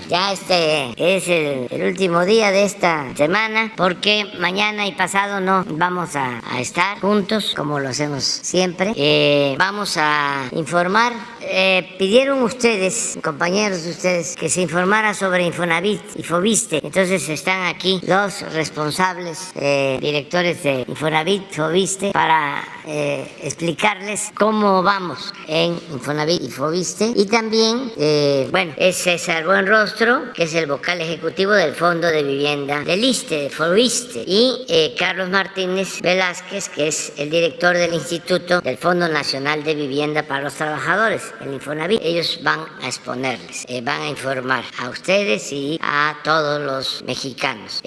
Ya este es el último día de esta semana, porque mañana y pasado no vamos a estar juntos como lo hacemos siempre. Vamos a informar. Pidieron ustedes, compañeros de ustedes, que se informara sobre Infonavit y Foviste. Entonces están aquí los responsables, directores de Infonavit, Foviste, para explicarles cómo vamos en Infonavit y Foviste. Y también, es César Buenrostro, que es el vocal ejecutivo del Fondo de Vivienda del ISSSTE, de Foviste, y Carlos Martínez Velázquez, que es el director del Instituto del Fondo Nacional de Vivienda para los Trabajadores, el Infonavit. Ellos van a exponerles, van a informar a ustedes y a todos los mexicanos.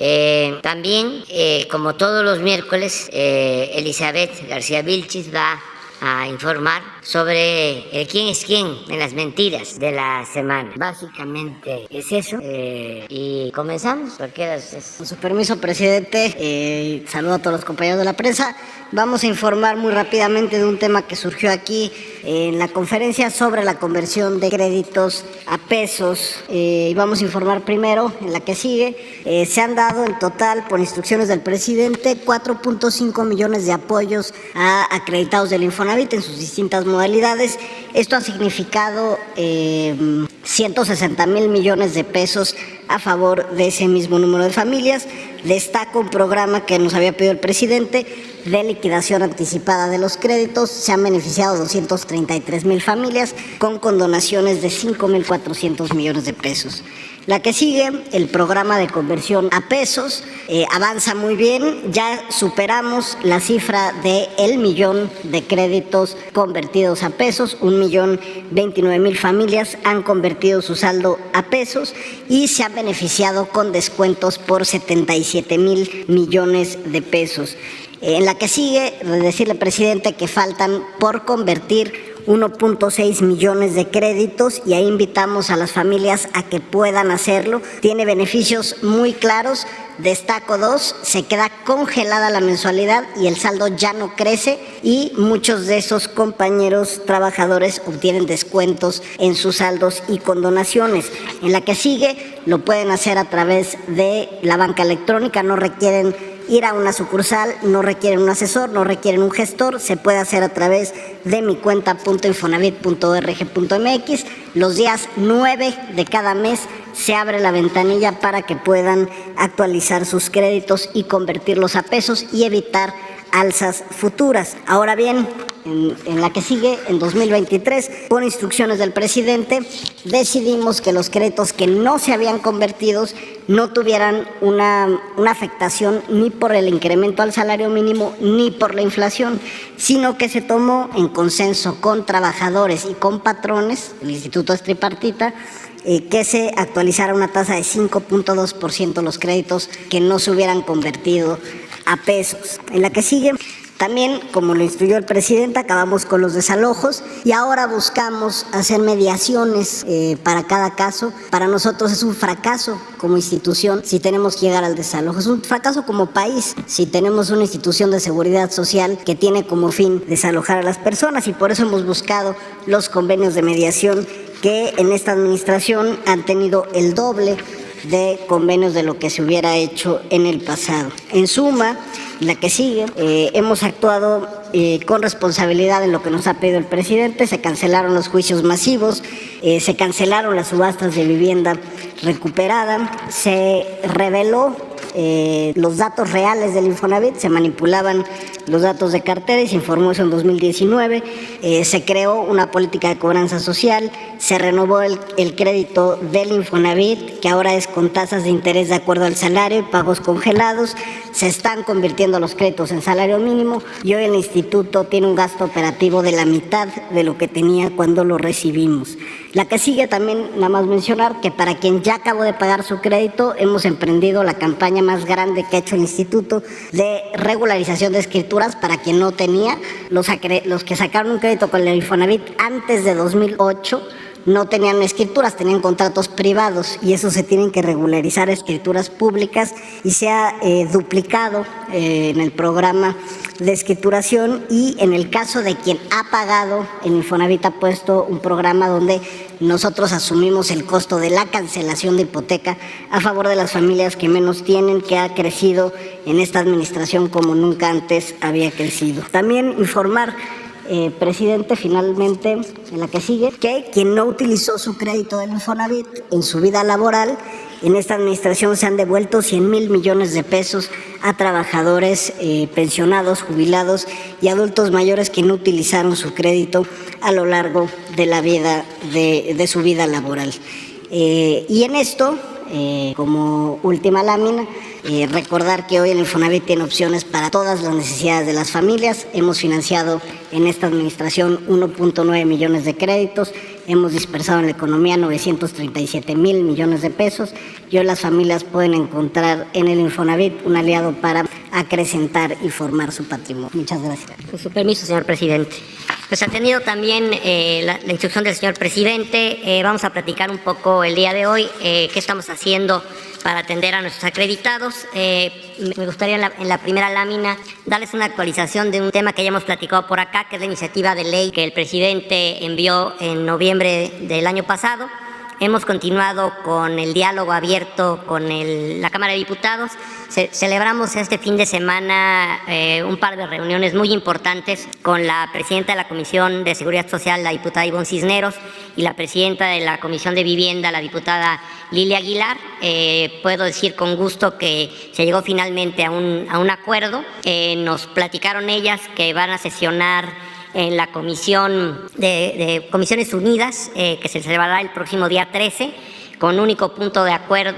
También, como todos los miércoles, Elizabeth García Vilchis va a informar sobre quién es quién en las mentiras de la semana. Básicamente es eso. Y comenzamos. Cualquiera de ustedes. Con su permiso, presidente, saludo a todos los compañeros de la prensa. Vamos a informar muy rápidamente de un tema que surgió aquí en la conferencia sobre la conversión de créditos a pesos. Y vamos a informar primero, en la que sigue, se han dado en total, por instrucciones del presidente, 4.5 millones de apoyos a acreditados del Infonavit en sus distintas modalidades. Esto ha significado 160,000 millones de pesos a favor de ese mismo número de familias. Destaca un programa que nos había pedido el presidente de liquidación anticipada de los créditos. Se han beneficiado 233,000 familias con condonaciones de 5,400 millones de pesos. La que sigue, el programa de conversión a pesos, avanza muy bien. Ya superamos la cifra de 1,000,000 de créditos convertidos a pesos. 1,029,000 familias han convertido su saldo a pesos y se han beneficiado con descuentos por 77,000 millones de pesos. En la que sigue, decirle, presidente, que faltan por convertir 1.6 millones de créditos, y ahí invitamos a las familias a que puedan hacerlo. Tiene beneficios muy claros. Destaco dos: se queda congelada la mensualidad y el saldo ya no crece, y muchos de esos compañeros trabajadores obtienen descuentos en sus saldos y condonaciones. En la que sigue, lo pueden hacer a través de la banca electrónica, no requieren ir a una sucursal, no requieren un asesor, no requieren un gestor. Se puede hacer a través de mi cuenta.infonavit.org.mx. Los días 9 de cada mes se abre la ventanilla para que puedan actualizar sus créditos y convertirlos a pesos y evitar alzas futuras. Ahora bien, en la que sigue, en 2023, por instrucciones del presidente, decidimos que los créditos que no se habían convertido no tuvieran una afectación ni por el incremento al salario mínimo ni por la inflación, sino que se tomó en consenso con trabajadores y con patrones. El instituto es tripartita, que se actualizara una tasa de 5.2% los créditos que no se hubieran convertido a pesos. En la que sigue, también, como lo instruyó el presidente, acabamos con los desalojos y ahora buscamos hacer mediaciones para cada caso. Para nosotros es un fracaso como institución si tenemos que llegar al desalojo. Es un fracaso como país si tenemos una institución de seguridad social que tiene como fin desalojar a las personas, y por eso hemos buscado los convenios de mediación, que en esta administración han tenido el doble de convenios de lo que se hubiera hecho en el pasado. En suma, la que sigue, hemos actuado con responsabilidad en lo que nos ha pedido el presidente. Se cancelaron los juicios masivos, se cancelaron las subastas de vivienda recuperada, se reveló los datos reales del Infonavit, se manipulaban los datos de cartera y se informó eso en 2019. Se creó una política de cobranza social, se renovó el crédito del Infonavit, que ahora es con tasas de interés de acuerdo al salario y pagos congelados. Se están convirtiendo los créditos en salario mínimo y hoy el instituto tiene un gasto operativo de la mitad de lo que tenía cuando lo recibimos. La que sigue, también nada más mencionar que para quien ya acabó de pagar su crédito, hemos emprendido la campaña más grande que ha hecho el instituto de regularización de escrituras para quien no tenía. Los que sacaron un crédito con el Infonavit antes de 2008 no tenían escrituras, tenían contratos privados y eso se tienen que regularizar a escrituras públicas y se ha duplicado en el programa de escrituración. Y en el caso de quien ha pagado, el Infonavit ha puesto un programa donde nosotros asumimos el costo de la cancelación de hipoteca a favor de las familias que menos tienen, que ha crecido en esta administración como nunca antes había crecido. También informar, presidente, finalmente, en la que sigue, que quien no utilizó su crédito del Infonavit en su vida laboral, en esta administración se han devuelto 100,000 millones de pesos a trabajadores pensionados, jubilados y adultos mayores que no utilizaron su crédito a lo largo de la vida de su vida laboral. Y en esto, como última lámina, recordar que hoy el Infonavit tiene opciones para todas las necesidades de las familias. Hemos financiado en esta administración 1.9 millones de créditos, hemos dispersado en la economía 937,000 millones de pesos y hoy las familias pueden encontrar en el Infonavit un aliado para acrecentar y formar su patrimonio. Muchas gracias. Con su permiso, señor presidente. Pues atendido también la instrucción del señor presidente, vamos a platicar un poco el día de hoy qué estamos haciendo para atender a nuestros acreditados. Me gustaría en la primera lámina darles una actualización de un tema que ya hemos platicado por acá, que es la iniciativa de ley que el presidente envió en noviembre del año pasado. Hemos continuado con el diálogo abierto con la Cámara de Diputados. Celebramos este fin de semana un par de reuniones muy importantes con la presidenta de la Comisión de Seguridad Social, la diputada Ivonne Cisneros, y la presidenta de la Comisión de Vivienda, la diputada Lilia Aguilar. Puedo decir con gusto que se llegó finalmente a un acuerdo. Nos platicaron ellas que van a sesionar en la Comisión de Comisiones Unidas, que se celebrará el próximo día 13, con único punto de acuerdo,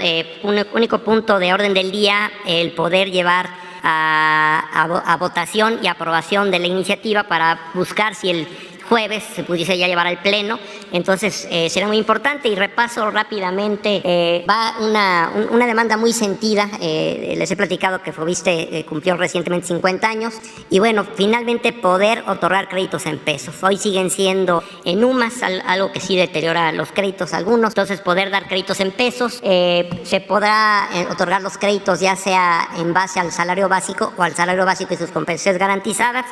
único punto de orden del día, el poder llevar a votación y aprobación de la iniciativa para buscar si el jueves se pudiese ya llevar al pleno. Entonces será muy importante. Y repaso rápidamente, va una demanda muy sentida. Les he platicado que Foviste cumplió recientemente 50 años y bueno, finalmente poder otorgar créditos en pesos. Hoy siguen siendo en UMAS, algo que sí deteriora los créditos algunos. Entonces poder dar créditos en pesos, se podrá otorgar los créditos ya sea en base al salario básico o al salario básico y sus compensaciones garantizadas.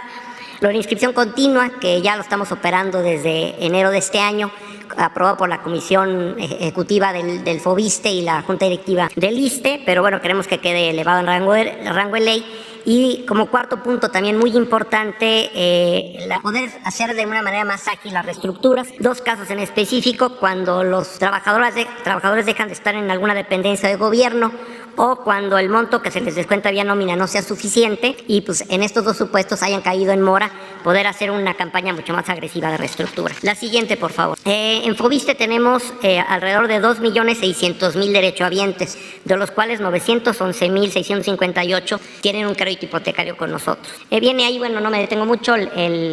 Lo de inscripción continua, que ya lo estamos operando desde enero de este año, aprobado por la Comisión Ejecutiva del Foviste y la Junta Directiva del ISSSTE, pero bueno, queremos que quede elevado en rango de ley. Y como cuarto punto, también muy importante, poder hacer de una manera más ágil las reestructuras. Dos casos en específico: cuando los trabajadores dejan de estar en alguna dependencia de gobierno o cuando el monto que se les descuenta vía nómina no sea suficiente, y pues en estos dos supuestos hayan caído en mora, poder hacer una campaña mucho más agresiva de reestructura. La siguiente, por favor. En Foviste tenemos alrededor de 2.600.000 derechohabientes, de los cuales 911.658 tienen un crédito hipotecario con nosotros. Viene ahí, bueno, no me detengo mucho,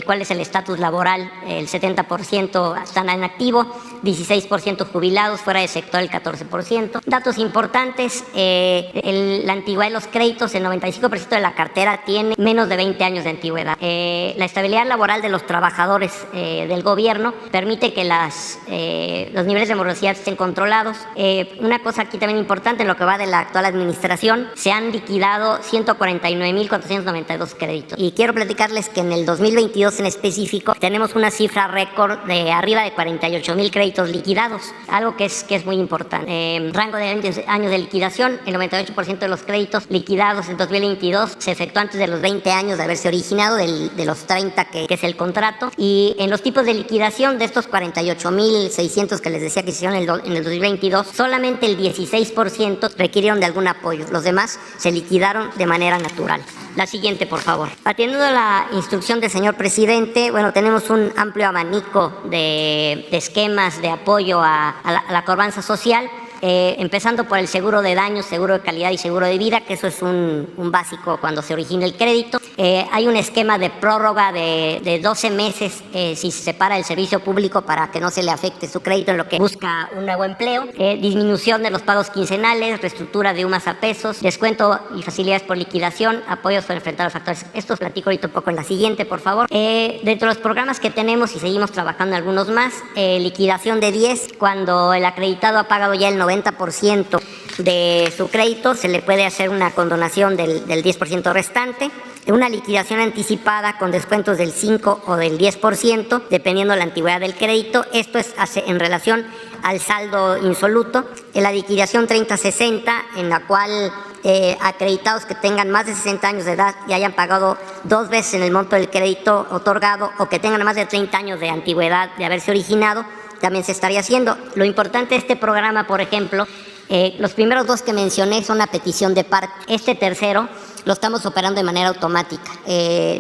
cuál es el estatus laboral. El 70% están en activo, 16% jubilados, fuera de sector el 14%. Datos importantes: la antigüedad de los créditos, el 95% de la cartera tiene menos de 20 años de antigüedad. La estabilidad laboral de los trabajadores del gobierno permite que los niveles de morosidad estén controlados. Una cosa aquí también importante: en lo que va de la actual administración, se han liquidado 149.492 créditos. Y quiero platicarles que en el 2022 en específico tenemos una cifra récord de arriba de 48,000 créditos liquidados, algo que es muy importante. Rango de años de liquidación: el 98% de los créditos liquidados en 2022 se efectuó antes de los 20 años de haberse originado, de los 30 que es el contrato. Y en los tipos de liquidación, de estos 48,600 que les decía que se hicieron en el 2022, solamente el 16% requirieron de algún apoyo. Los demás se liquidaron de manera natural. La siguiente, por favor. Atendiendo a la instrucción del señor presidente, bueno, tenemos un amplio abanico de esquemas de apoyo a la cobranza social. empezando por el seguro de daños, seguro de calidad y seguro de vida, que eso es un básico cuando se origina el crédito. Hay un esquema de prórroga de 12 meses si se separa el servicio público para que no se le afecte su crédito en lo que busca un nuevo empleo. Disminución de los pagos quincenales, reestructura de UMAS a pesos, descuento y facilidades por liquidación, apoyos para enfrentar los factores. Esto os platico ahorita un poco en la siguiente, por favor. Dentro de los programas que tenemos y seguimos trabajando en algunos más, liquidación de 10, cuando el acreditado ha pagado ya el 90% de su crédito, se le puede hacer una condonación del 10% restante. Una liquidación anticipada con descuentos del 5 o del 10%, dependiendo de la antigüedad del crédito. Esto es en relación al saldo insoluto. En la liquidación 30-60, en la cual acreditados que tengan más de 60 años de edad y hayan pagado 2 veces en el monto del crédito otorgado, o que tengan más de 30 años de antigüedad de haberse originado, también se estaría haciendo. Lo importante de este programa, por ejemplo, los primeros 2 que mencioné son a petición de parte. Este tercero lo estamos operando de manera automática.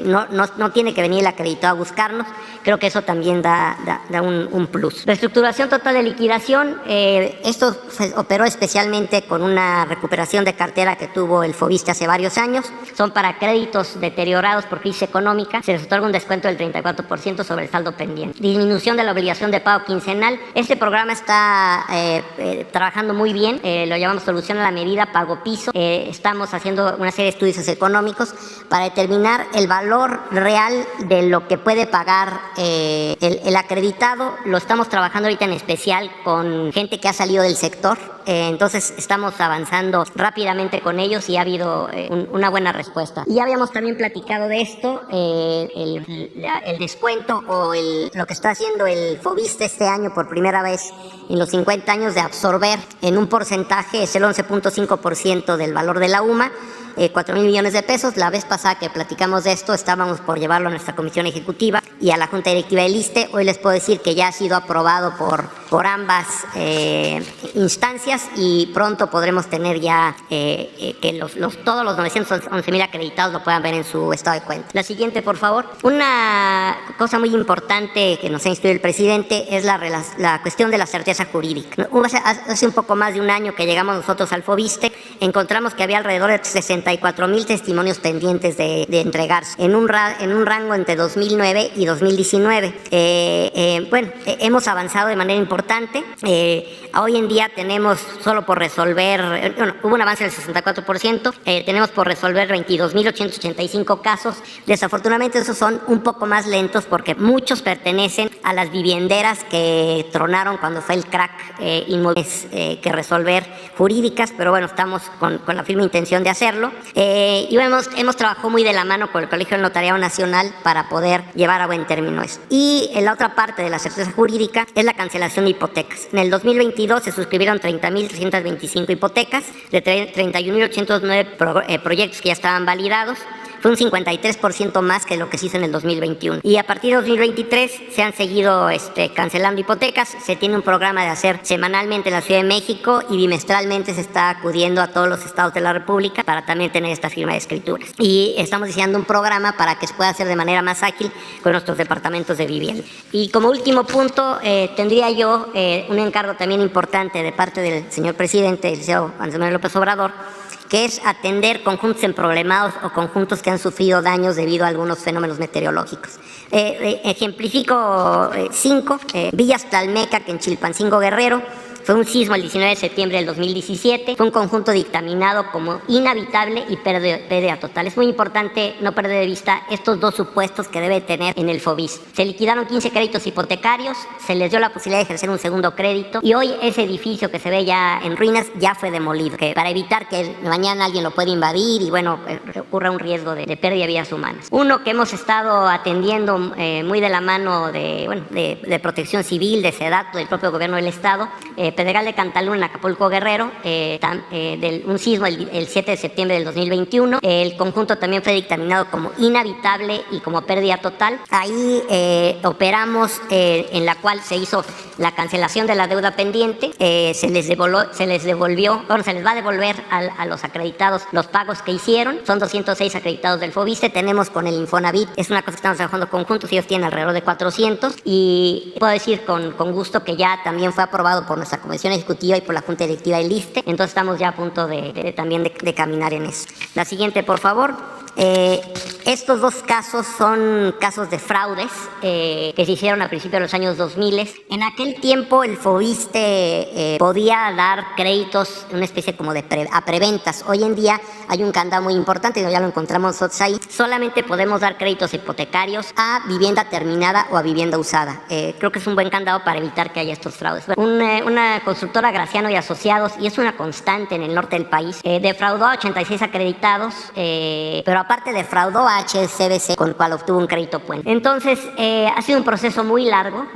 No tiene que venir el acreditado a buscarnos. Creo que eso también da un plus. Reestructuración total de liquidación. Esto se operó especialmente con una recuperación de cartera que tuvo el Fobiste hace varios años. Son para créditos deteriorados por crisis económica. Se les otorga un descuento del 34% sobre el saldo pendiente. Disminución de la obligación de pago quincenal. Este programa está trabajando muy bien. Lo llamamos solución a la medida, pago piso. Estamos haciendo una serie de estudios económicos para determinar el valor real de lo que puede pagar el acreditado. Lo estamos trabajando ahorita en especial con gente que ha salido del sector. Entonces estamos avanzando rápidamente con ellos y ha habido una buena respuesta. Y ya habíamos también platicado de esto, el descuento o lo que está haciendo el Fobiste este año por primera vez en los 50 años de absorber en un porcentaje, es el 11.5% del valor de la UMA, 4,000 millones de pesos. La vez pasada que platicamos de esto estábamos por llevarlo a nuestra comisión ejecutiva y a la Junta Directiva del ISSSTE. Hoy les puedo decir que ya ha sido aprobado por ambas instancias y pronto podremos tener ya que todos los 911,000 acreditados lo puedan ver en su estado de cuenta. La siguiente, por favor. Una cosa muy importante que nos ha instruido el presidente es la cuestión de la certeza jurídica. Hace un poco más de un año que llegamos nosotros al Fobiste, encontramos que había alrededor de 64,000 testimonios pendientes de entregarse en un rango entre 2009 y 2019. Hemos avanzado de manera importante. Hoy en día tenemos solo por resolver, hubo un avance del 64%, tenemos por resolver 22,885 casos. Desafortunadamente esos son un poco más lentos porque muchos pertenecen a las vivienderas que tronaron cuando fue el crack inmobiliarios que resolver jurídicas, pero bueno, estamos con la firme intención de hacerlo. Y hemos trabajado muy de la mano con el Colegio del Notariado Nacional para poder llevar a buen término esto. Y en la otra parte de la certeza jurídica es la cancelación de hipotecas. En el 2022 se suscribieron 30,325 hipotecas de 31,809 proyectos que ya estaban validados. Fue un 53% más que lo que se hizo en el 2021. Y a partir de 2023 se han seguido cancelando hipotecas. Se tiene un programa de hacer semanalmente en la Ciudad de México y bimestralmente se está acudiendo a todos los estados de la República para también tener esta firma de escrituras. Y estamos diseñando un programa para que se pueda hacer de manera más ágil con nuestros departamentos de vivienda. Y como último punto, tendría yo un encargo también importante de parte del señor presidente, el licenciado Andrés Manuel López Obrador, que es atender conjuntos emproblemados o conjuntos que han sufrido daños debido a algunos fenómenos meteorológicos. Ejemplifico 5. Villas Tlalmeca, que en Chilpancingo, Guerrero. Fue un sismo el 19 de septiembre del 2017. Fue un conjunto dictaminado como inhabitable y pérdida total. Es muy importante no perder de vista estos dos supuestos que debe tener en el Fobiste. Se liquidaron 15 créditos hipotecarios, se les dio la posibilidad de ejercer un segundo crédito y hoy ese edificio que se ve ya en ruinas ya fue demolido, para evitar que mañana alguien lo pueda invadir y bueno, ocurra un riesgo de pérdida de vidas humanas. Uno que hemos estado atendiendo muy de la mano de Protección Civil, de SEDATU, del propio gobierno del estado, Pedregal de Cantalún en Acapulco, Guerrero, un sismo el 7 de septiembre del 2021. El conjunto también fue dictaminado como inhabitable y como pérdida total. Ahí operamos, en la cual se hizo la cancelación de la deuda pendiente. Se les va a devolver a los acreditados los pagos que hicieron. Son 206 acreditados del Fobiste. Tenemos con el Infonavit, es una cosa que estamos trabajando conjuntos, ellos tienen alrededor de 400 y puedo decir con gusto que ya también fue aprobado por nuestra la Comisión Ejecutiva y por la Junta Directiva del ISSSTE. Entonces estamos ya a punto también de caminar en eso. La siguiente, por favor. Estos dos casos son casos de fraudes que se hicieron a principios de los años 2000. En aquel tiempo el FOBISSSTE podía dar créditos, una especie como a preventas. Hoy en día hay un candado muy importante, ya lo encontramos nosotros ahí. Solamente podemos dar créditos hipotecarios a vivienda terminada o a vivienda usada. Creo que es un buen candado para evitar que haya estos fraudes. Una constructora, Graciano y Asociados, y es una constante en el norte del país, defraudó a 86 acreditados, pero aparte defraudó a HSBC, con el cual obtuvo un crédito puente. Entonces, ha sido un proceso muy largo.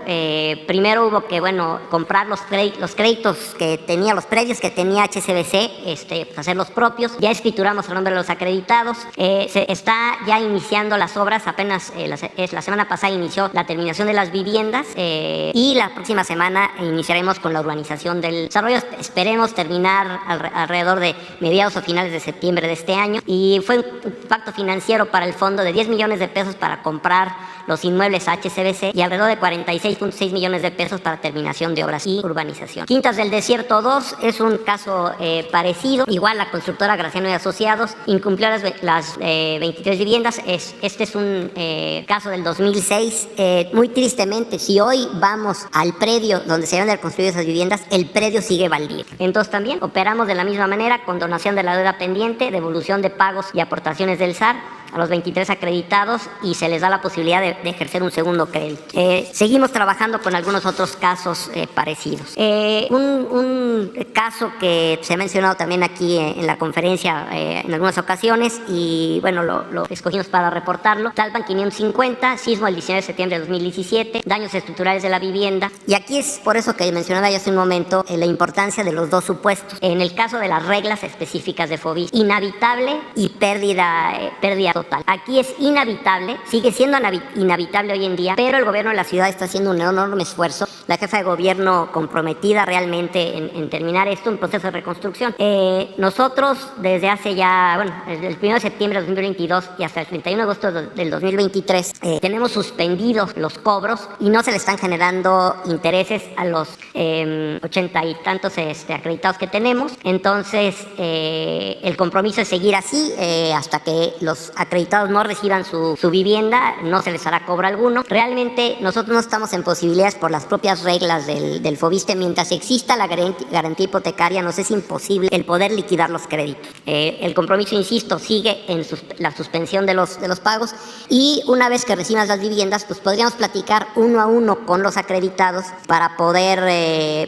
Primero hubo que, comprar los créditos que tenía, los predios que tenía HSBC, hacer los propios. Ya escrituramos el nombre de los acreditados. Se está ya iniciando las obras, apenas la semana pasada inició la terminación de las viviendas y la próxima semana iniciaremos con la urbanización del desarrollo. Esperemos terminar alrededor de mediados o finales de septiembre de este año, y fue un impacto financiero para el fondo de 10 millones de pesos para comprar los inmuebles a HSBC y alrededor de 46.6 millones de pesos para terminación de obras y urbanización. Quintas del Desierto 2 es un caso parecido. Igual la constructora Graciano y Asociados incumplió las 23 viviendas. Este es un caso del 2006. Muy tristemente, si hoy vamos al predio donde se van a construir esas viviendas, el predio sigue baldío. Entonces también operamos de la misma manera, con donación de la deuda pendiente, devolución de pagos y aportaciones del SAR a los 23 acreditados, y se les da la posibilidad de ejercer un segundo crédito. Seguimos trabajando con algunos otros casos parecidos. Un caso que se ha mencionado también aquí en la conferencia en algunas ocasiones, y lo escogimos para reportarlo. Tlalpan 550, sismo el 19 de septiembre de 2017, daños estructurales de la vivienda. Y aquí es por eso que mencionaba ya hace un momento la importancia de los dos supuestos. En el caso de las reglas específicas de FOBISSSTE, inhabitable y pérdida total. Aquí es inhabitable, sigue siendo inhabitable hoy en día, pero el gobierno de la ciudad está haciendo un enorme esfuerzo. La jefa de gobierno comprometida realmente en terminar esto, un proceso de reconstrucción. Nosotros desde hace ya, desde el 1 de septiembre de 2022 y hasta el 31 de agosto del 2023, tenemos suspendidos los cobros y no se le están generando intereses a los 80 y tantos acreditados que tenemos. Entonces, el compromiso es seguir así hasta que los acreditados no reciban su vivienda, no se les hará cobro alguno. Realmente nosotros no estamos en posibilidades, por las propias reglas del FOBISSSTE, mientras exista la garantía hipotecaria, nos es imposible el poder liquidar los créditos. El compromiso, insisto, sigue en la suspensión de los pagos, y una vez que reciban las viviendas, pues podríamos platicar uno a uno con los acreditados para poder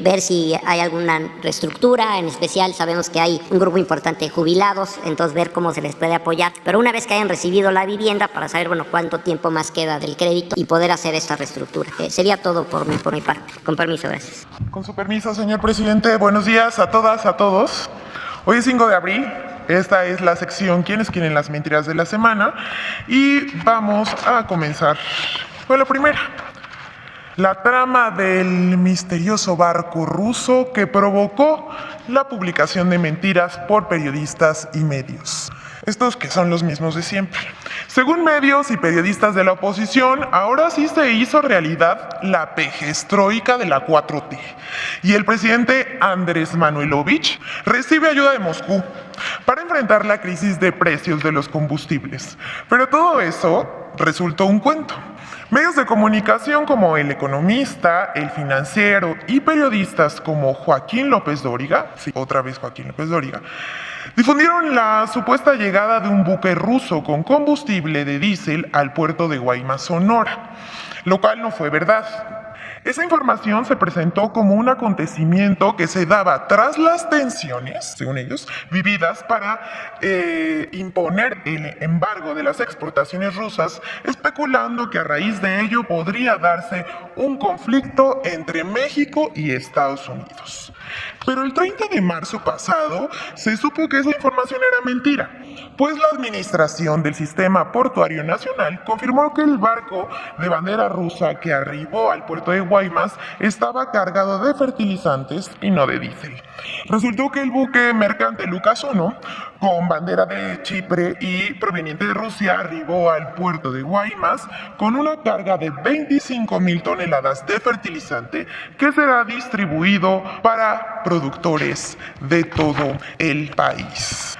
ver si hay alguna reestructura. En especial sabemos que hay un grupo importante de jubilados, entonces ver cómo se les puede apoyar. Pero una vez que hayan recibido la vivienda, para saber cuánto tiempo más queda del crédito y poder hacer esta reestructura. Sería todo por mi parte. Con permiso, gracias. Con su permiso, señor presidente. Buenos días a todas, a todos. Hoy es 5 de abril. Esta es la sección ¿Quiénes quieren las mentiras de la semana? Y vamos a comenzar con la primera. La trama del misterioso barco ruso que provocó la publicación de mentiras por periodistas y medios. Estos que son los mismos de siempre. Según medios y periodistas de la oposición, ahora sí se hizo realidad la pejestroika de la 4T. Y el presidente Andrés Manuelovich recibe ayuda de Moscú para enfrentar la crisis de precios de los combustibles. Pero todo eso resultó un cuento. Medios de comunicación como El Economista, El Financiero y periodistas como Joaquín López Dóriga, sí, otra vez Joaquín López Dóriga, difundieron la supuesta llegada de un buque ruso con combustible de diésel al puerto de Guaymas, Sonora, lo cual no fue verdad. Esa información se presentó como un acontecimiento que se daba tras las tensiones, según ellos, vividas para imponer el embargo de las exportaciones rusas, especulando que a raíz de ello podría darse un conflicto entre México y Estados Unidos. Pero el 30 de marzo pasado se supo que esa información era mentira, pues la administración del Sistema Portuario Nacional confirmó que el barco de bandera rusa que arribó al puerto de Guaymas estaba cargado de fertilizantes y no de diésel. Resultó que el buque mercante Lucas I, con bandera de Chipre y proveniente de Rusia, arribó al puerto de Guaymas con una carga de 25,000 toneladas de fertilizante que será distribuido para productores de todo el país.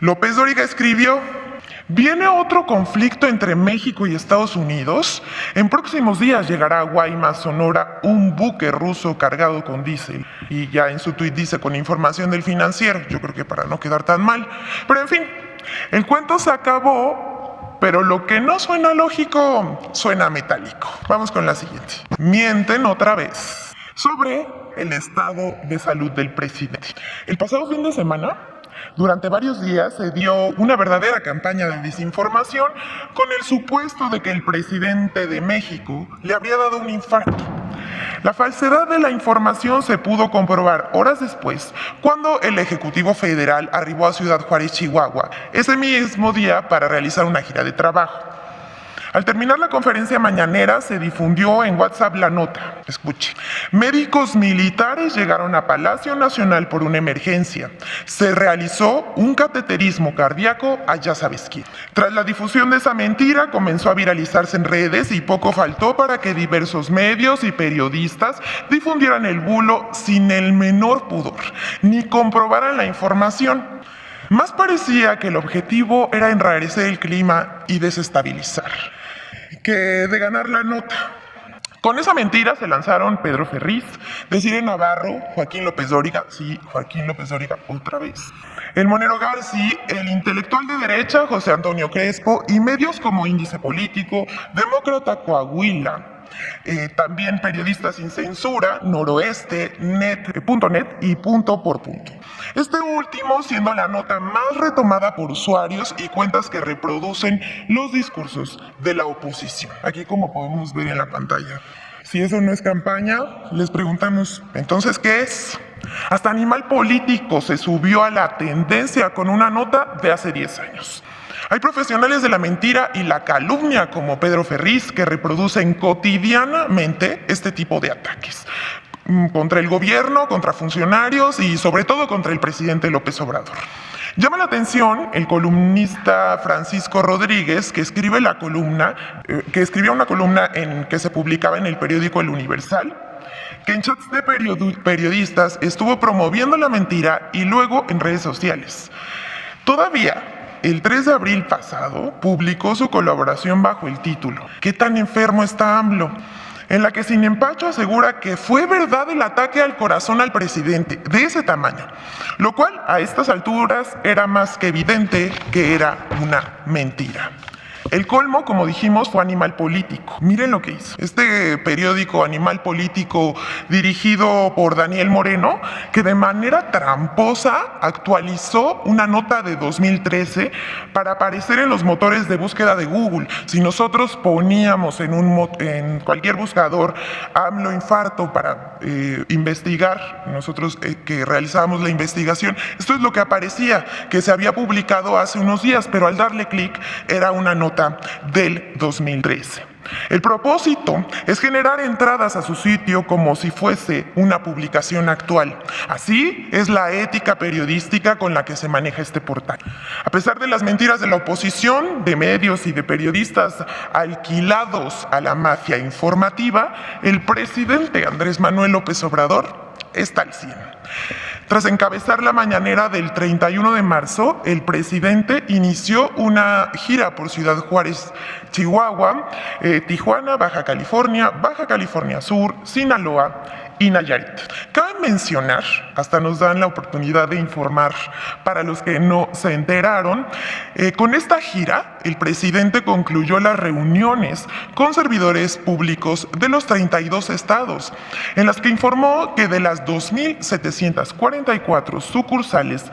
López Dóriga escribió: ¿viene otro conflicto entre México y Estados Unidos? En próximos días llegará a Guaymas, Sonora, un buque ruso cargado con diésel. Y ya en su tuit dice con información del Financiero, yo creo que para no quedar tan mal. Pero en fin, el cuento se acabó, pero lo que no suena lógico, suena metálico. Vamos con la siguiente. Mienten otra vez sobre el estado de salud del presidente. El pasado fin de semana, durante varios días se dio una verdadera campaña de desinformación con el supuesto de que el presidente de México le habría dado un infarto. La falsedad de la información se pudo comprobar horas después, cuando el Ejecutivo Federal arribó a Ciudad Juárez, Chihuahua, ese mismo día para realizar una gira de trabajo. Al terminar la conferencia mañanera, se difundió en WhatsApp la nota. Escuche. Médicos militares llegaron a Palacio Nacional por una emergencia. Se realizó un cateterismo cardíaco a ya sabes quién. Tras la difusión de esa mentira, comenzó a viralizarse en redes y poco faltó para que diversos medios y periodistas difundieran el bulo sin el menor pudor, ni comprobaran la información. Más parecía que el objetivo era enrarecer el clima y desestabilizar que de ganar la nota. Con esa mentira se lanzaron Pedro Ferriz, Desiree Navarro, Joaquín López Dóriga, sí, Joaquín López Dóriga otra vez, el Monero Garci, el intelectual de derecha José Antonio Crespo y medios como Índice Político, Demócrata Coahuila. También periodistas sin censura, Noroeste, .net y Punto por Punto. Este último siendo la nota más retomada por usuarios y cuentas que reproducen los discursos de la oposición. Aquí como podemos ver en la pantalla. Si eso no es campaña, les preguntamos, ¿entonces qué es? Hasta Animal Político se subió a la tendencia con una nota de hace 10 años. Hay profesionales de la mentira y la calumnia como Pedro Ferriz que reproducen cotidianamente este tipo de ataques contra el gobierno, contra funcionarios y sobre todo contra el presidente López Obrador. Llama la atención el columnista Francisco Rodríguez que escribió una columna que se publicaba en el periódico El Universal, que en chats de periodistas estuvo promoviendo la mentira y luego en redes sociales. Todavía el 3 de abril pasado publicó su colaboración bajo el título ¿Qué tan enfermo está AMLO?, en la que sin empacho asegura que fue verdad el ataque al corazón al presidente, de ese tamaño, lo cual a estas alturas era más que evidente que era una mentira. El colmo, como dijimos, fue Animal Político. Miren lo que hizo. Este periódico Animal Político, dirigido por Daniel Moreno, que de manera tramposa actualizó una nota de 2013 para aparecer en los motores de búsqueda de Google. Si nosotros poníamos en cualquier buscador AMLO infarto para investigar, nosotros que realizábamos la investigación, esto es lo que aparecía, que se había publicado hace unos días, pero al darle clic era una nota del 2013. El propósito es generar entradas a su sitio como si fuese una publicación actual. Así es la ética periodística con la que se maneja este portal. A pesar de las mentiras de la oposición, de medios y de periodistas alquilados a la mafia informativa, el presidente Andrés Manuel López Obrador está al 100. Tras encabezar la mañanera del 31 de marzo, el presidente inició una gira por Ciudad Juárez, Chihuahua, Tijuana, Baja California Sur, Sinaloa y Nayarit. Cabe mencionar, hasta nos dan la oportunidad de informar para los que no se enteraron, con esta gira el presidente concluyó las reuniones con servidores públicos de los 32 estados, en las que informó que de las 2,744 sucursales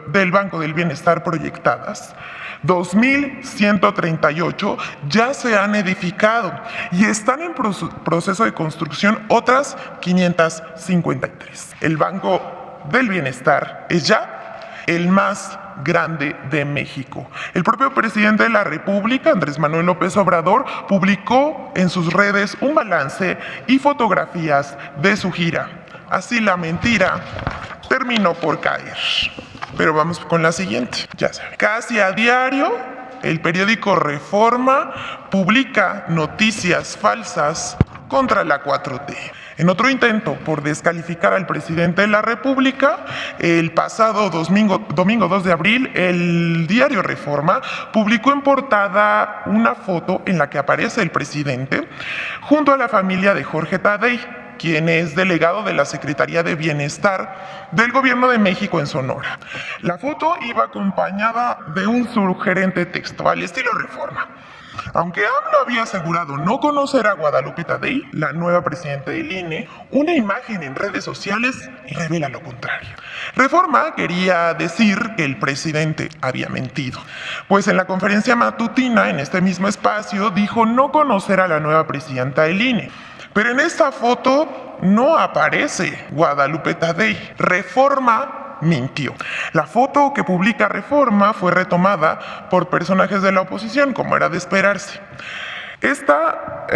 del Banco del Bienestar proyectadas, 2.138 ya se han edificado y están en proceso de construcción otras 553. El Banco del Bienestar es ya el más grande de México. El propio presidente de la República, Andrés Manuel López Obrador, publicó en sus redes un balance y fotografías de su gira. Así la mentira terminó por caer. Pero vamos con la siguiente. Ya saben, casi a diario el periódico Reforma publica noticias falsas contra la 4T. En otro intento por descalificar al presidente de la República, el pasado domingo 2 de abril, el diario Reforma publicó en portada una foto en la que aparece el presidente junto a la familia de Jorge Tadei, quien es delegado de la Secretaría de Bienestar del Gobierno de México en Sonora. La foto iba acompañada de un sugerente texto al estilo Reforma. Aunque AMLO había asegurado no conocer a Guadalupe Tadei, la nueva presidenta del INE, una imagen en redes sociales revela lo contrario. Reforma quería decir que el presidente había mentido, pues en la conferencia matutina en este mismo espacio dijo no conocer a la nueva presidenta del INE. Pero en esta foto no aparece Guadalupe Tadei. Reforma mintió. La foto que publica Reforma fue retomada por personajes de la oposición, como era de esperarse. Esta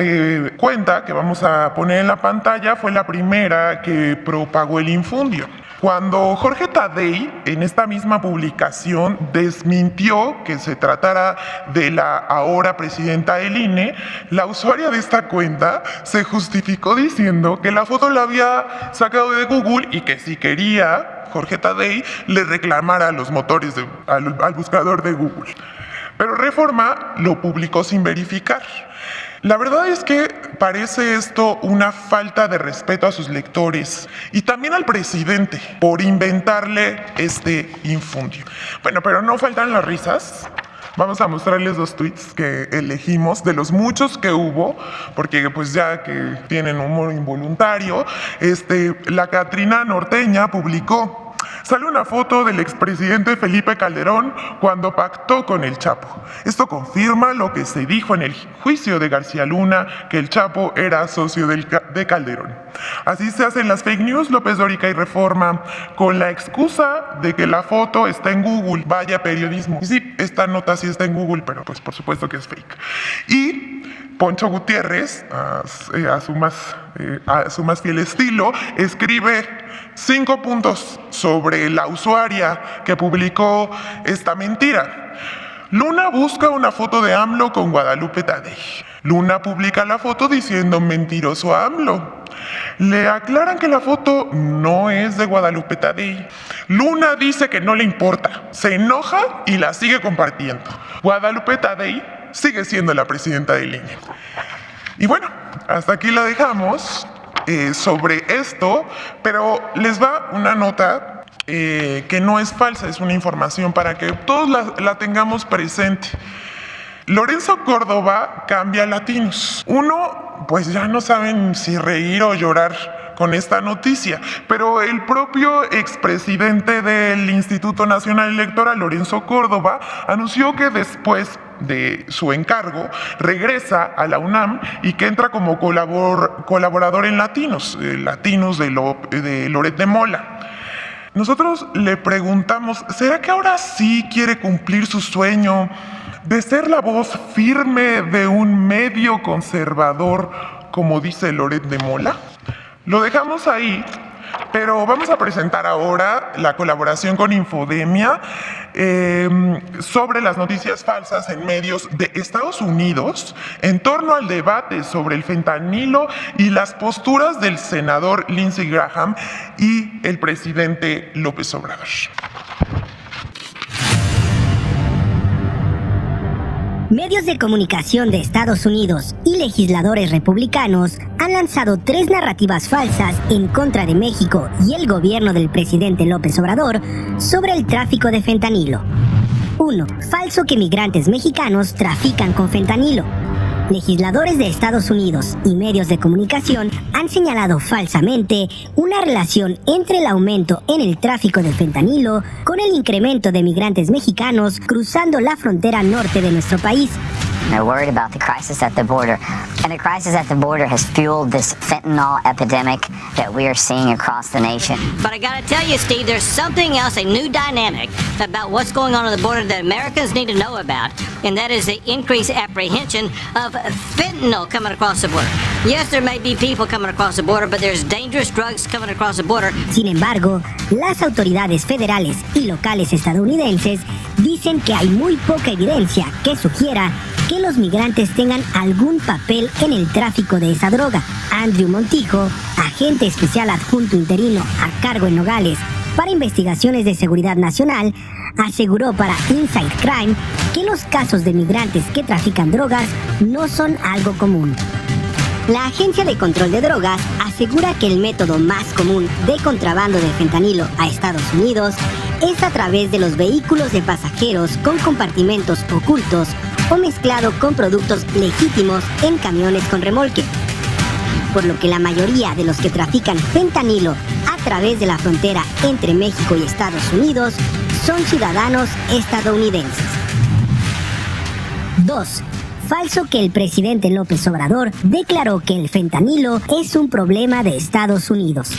cuenta que vamos a poner en la pantalla fue la primera que propagó el infundio. Cuando Jorge Tadei, en esta misma publicación, desmintió que se tratara de la ahora presidenta del INE, la usuaria de esta cuenta se justificó diciendo que la foto la había sacado de Google y que si quería Jorge Tadei le reclamara a los motores, al buscador de Google. Pero Reforma lo publicó sin verificar. La verdad es que parece esto una falta de respeto a sus lectores y también al presidente por inventarle este infundio. Bueno, pero no faltan las risas. Vamos a mostrarles 2 tweets que elegimos de los muchos que hubo, porque pues ya que tienen humor involuntario. La Catrina Norteña publicó: sale una foto del expresidente Felipe Calderón cuando pactó con el Chapo. Esto confirma lo que se dijo en el juicio de García Luna, que el Chapo era socio de Calderón. Así se hacen las fake news, López Dóriga y Reforma, con la excusa de que la foto está en Google. Vaya periodismo. Y sí, esta nota sí está en Google, pero pues por supuesto que es fake. Y Poncho Gutiérrez, a su más fiel estilo, escribe 5 puntos sobre la usuaria que publicó esta mentira. Luna busca una foto de AMLO con Guadalupe Tadei. Luna publica la foto diciendo mentiroso a AMLO. Le aclaran que la foto no es de Guadalupe Tadei. Luna dice que no le importa, se enoja y la sigue compartiendo. Guadalupe Tadei sigue siendo la presidenta del INE. Y bueno, hasta aquí la dejamos sobre esto, pero les va una nota que no es falsa, es una información para que todos la tengamos presente. Lorenzo Córdoba cambia latinos. Uno, pues ya no saben si reír o llorar con esta noticia, pero el propio expresidente del Instituto Nacional Electoral, Lorenzo Córdoba, anunció que después de su encargo regresa a la UNAM y que entra como colaborador en Latinos de Loret de Mola. Nosotros le preguntamos, ¿será que ahora sí quiere cumplir su sueño de ser la voz firme de un medio conservador, como dice Loret de Mola? Lo dejamos ahí, pero vamos a presentar ahora la colaboración con Infodemia sobre las noticias falsas en medios de Estados Unidos en torno al debate sobre el fentanilo y las posturas del senador Lindsey Graham y el presidente López Obrador. Medios de comunicación de Estados Unidos y legisladores republicanos han lanzado 3 narrativas falsas en contra de México y el gobierno del presidente López Obrador sobre el tráfico de fentanilo. 1. Falso que migrantes mexicanos trafican con fentanilo. Legisladores de Estados Unidos y medios de comunicación han señalado falsamente una relación entre el aumento en el tráfico de fentanilo con el incremento de migrantes mexicanos cruzando la frontera norte de nuestro país. They're worried about the crisis at the border. And the crisis at the border has fueled this fentanyl epidemic that we are seeing across the nation. But I gotta tell you, Steve, there's something else, a new dynamic about what's going on at the border that Americans need to know about. And that is the increased apprehension of fentanyl coming across the border. Yes, there may be people coming across the border, but there's dangerous drugs coming across the border. Sin embargo, las autoridades federales y locales estadounidenses dicen que hay muy poca evidencia que sugiera que los migrantes tengan algún papel en el tráfico de esa droga. Andrew Montijo, agente especial adjunto interino a cargo en Nogales para investigaciones de seguridad nacional, aseguró para Inside Crime que los casos de migrantes que trafican drogas no son algo común. La Agencia de Control de Drogas asegura que el método más común de contrabando de fentanilo a Estados Unidos es a través de los vehículos de pasajeros con compartimentos ocultos o mezclado con productos legítimos en camiones con remolque. Por lo que la mayoría de los que trafican fentanilo a través de la frontera entre México y Estados Unidos son ciudadanos estadounidenses. 2. Falso que el presidente López Obrador declaró que el fentanilo es un problema de Estados Unidos.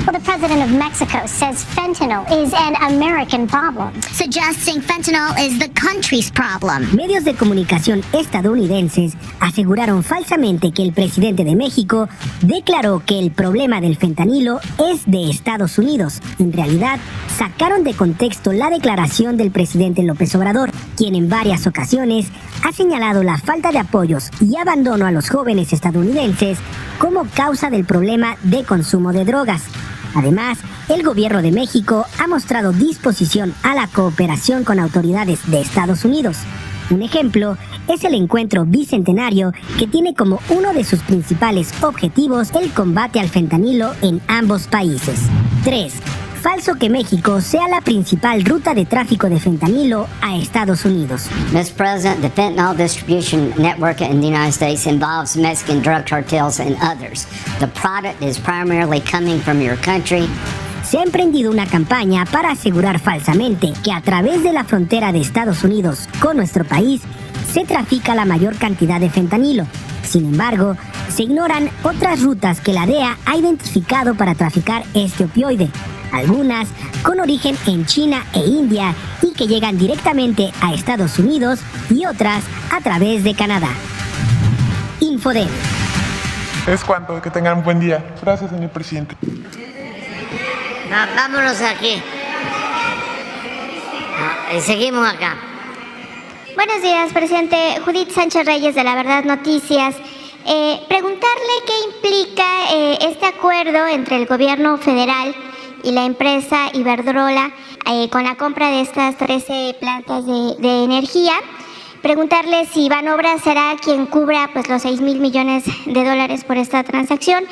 Well, the president of Mexico says fentanyl is an American problem, suggesting fentanyl is the country's problem. Medios de comunicación estadounidenses aseguraron falsamente que el presidente de México declaró que el problema del fentanilo es de Estados Unidos. En realidad, sacaron de contexto la declaración del presidente López Obrador, quien en varias ocasiones ha señalado la falta de apoyos y abandono a los jóvenes estadounidenses como causa del problema de consumo de drogas. Además, el gobierno de México ha mostrado disposición a la cooperación con autoridades de Estados Unidos. Un ejemplo es el encuentro bicentenario que tiene como uno de sus principales objetivos el combate al fentanilo en ambos países. 3. Falso que México sea la principal ruta de tráfico de fentanilo a Estados Unidos. Mr. President, the fentanyl distribution network in the United States involves Mexican drug cartels and others. The product is primarily coming from your country. Se ha emprendido una campaña para asegurar falsamente que a través de la frontera de Estados Unidos con nuestro país se trafica la mayor cantidad de fentanilo. Sin embargo, se ignoran otras rutas que la DEA ha identificado para traficar este opioide, algunas con origen en China e India y que llegan directamente a Estados Unidos y otras a través de Canadá. Infodem. Es cuanto, que tengan un buen día. Gracias, señor presidente. Vámonos aquí. Seguimos acá. Buenos días, presidente. Judith Sánchez Reyes de La Verdad Noticias. Preguntarle qué implica este acuerdo entre el gobierno federal y la empresa Iberdrola con la compra de estas 13 plantas de energía. Preguntarle si Banobras será quien cubra pues los $6,000 millones por esta transacción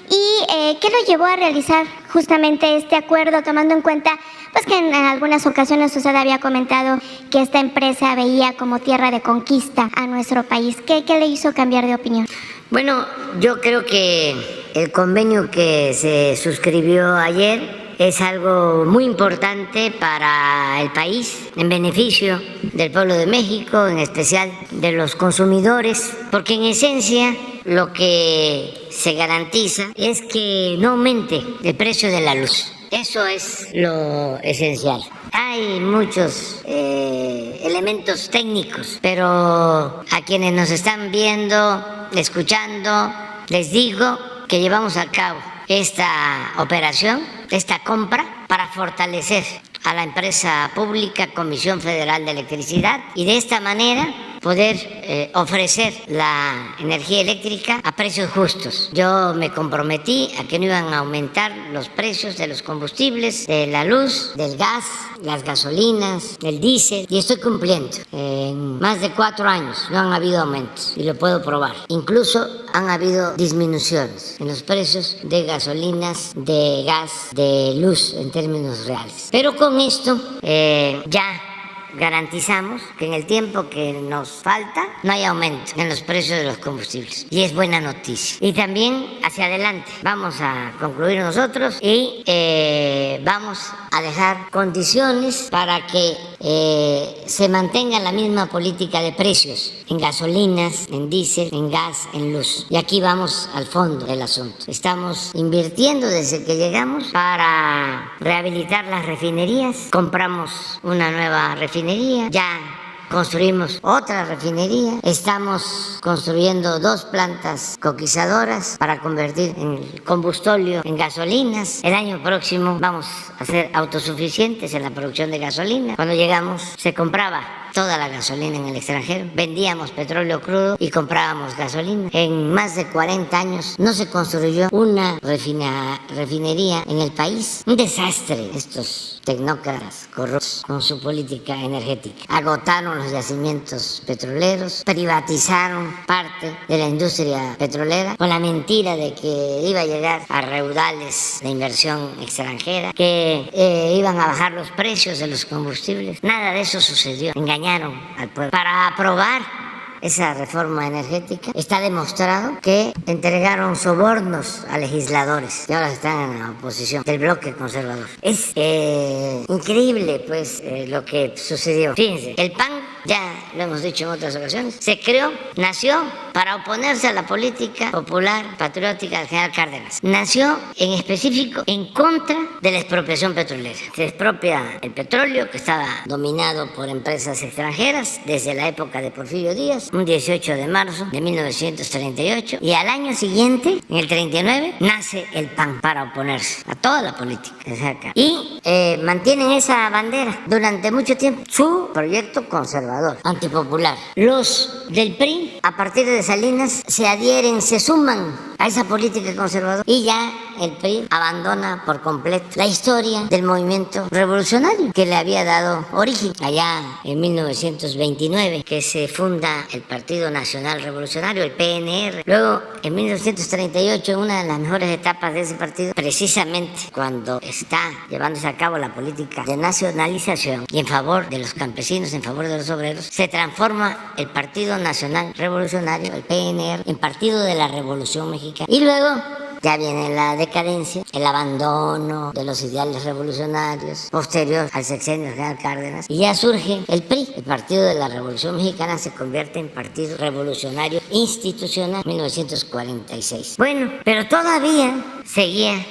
y qué lo llevó a realizar justamente este acuerdo, tomando en cuenta pues que en algunas ocasiones usted había comentado que esta empresa veía como tierra de conquista a nuestro país. ¿Qué le hizo cambiar de opinión? Bueno, yo creo que el convenio que se suscribió ayer es algo muy importante para el país, en beneficio del pueblo de México, en especial de los consumidores, porque en esencia lo que se garantiza es que no aumente el precio de la luz. Eso es lo esencial. Hay muchos elementos técnicos, pero a quienes nos están viendo, escuchando, les digo que llevamos a cabo esta operación, esta compra, para fortalecer a la empresa pública Comisión Federal de Electricidad y de esta manera poder ofrecer la energía eléctrica a precios justos. Yo me comprometí a que no iban a aumentar los precios de los combustibles, de la luz, del gas, las gasolinas, del diésel, y estoy cumpliendo. En más de 4 años no han habido aumentos y lo puedo probar. Incluso han habido disminuciones en los precios de gasolinas, de gas, de luz en términos reales. Pero con esto ya garantizamos que en el tiempo que nos falta no hay aumento en los precios de los combustibles. Y es buena noticia. Y también hacia adelante vamos a concluir nosotros y vamos a dejar condiciones para que se mantenga la misma política de precios en gasolinas, en diésel, en gas, en luz. Y aquí vamos al fondo del asunto. Estamos invirtiendo desde que llegamos para rehabilitar las refinerías. Compramos una nueva refinería, ya construimos otra refinería, estamos construyendo 2 plantas coquizadoras para convertir el combustóleo en gasolinas. El año próximo vamos a ser autosuficientes en la producción de gasolina. Cuando llegamos se compraba toda la gasolina en el extranjero, vendíamos petróleo crudo y comprábamos gasolina. En más de 40 años no se construyó una refinería en el país. Un desastre estos tecnócratas corruptos con su política energética. Agotaron los yacimientos petroleros, privatizaron parte de la industria petrolera con la mentira de que iba a llegar a raudales de inversión extranjera, que iban a bajar los precios de los combustibles. Nada de eso sucedió. Engañaron al pueblo. Para aprobar esa reforma energética está demostrado que entregaron sobornos a legisladores y ahora están en la oposición del bloque conservador. Es increíble pues lo que sucedió. Fíjense, el PAN, ya lo hemos dicho en otras ocasiones, se creó, nació para oponerse a la política popular patriótica del general Cárdenas. Nació en específico en contra de la expropiación petrolera. Se expropia el petróleo que estaba dominado por empresas extranjeras desde la época de Porfirio Díaz, un 18 de marzo de 1938, y al año siguiente, en el 39, nace el PAN para oponerse a toda la política que se acá. Y mantienen esa bandera durante mucho tiempo, su proyecto conservador, antipopular. Los del PRI, a partir de Salinas, se adhieren, se suman a esa política conservadora y ya el PRI abandona por completo la historia del movimiento revolucionario que le había dado origen allá en 1929, que se funda el Partido Nacional Revolucionario, el PNR. Luego, en 1938, una de las mejores etapas de ese partido, precisamente cuando está llevándose a cabo la política de nacionalización y en favor de los campesinos, en favor de los obreros, se transforma el Partido Nacional Revolucionario, el PNR, en Partido de la Revolución Mexicana. Y luego ya viene la decadencia, el abandono de los ideales revolucionarios posterior al sexenio del general Cárdenas, y ya surge el PRI, el Partido de la Revolución Mexicana, se convierte en Partido Revolucionario Institucional, 1946. Bueno, pero todavía seguía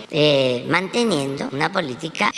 manteniendo una política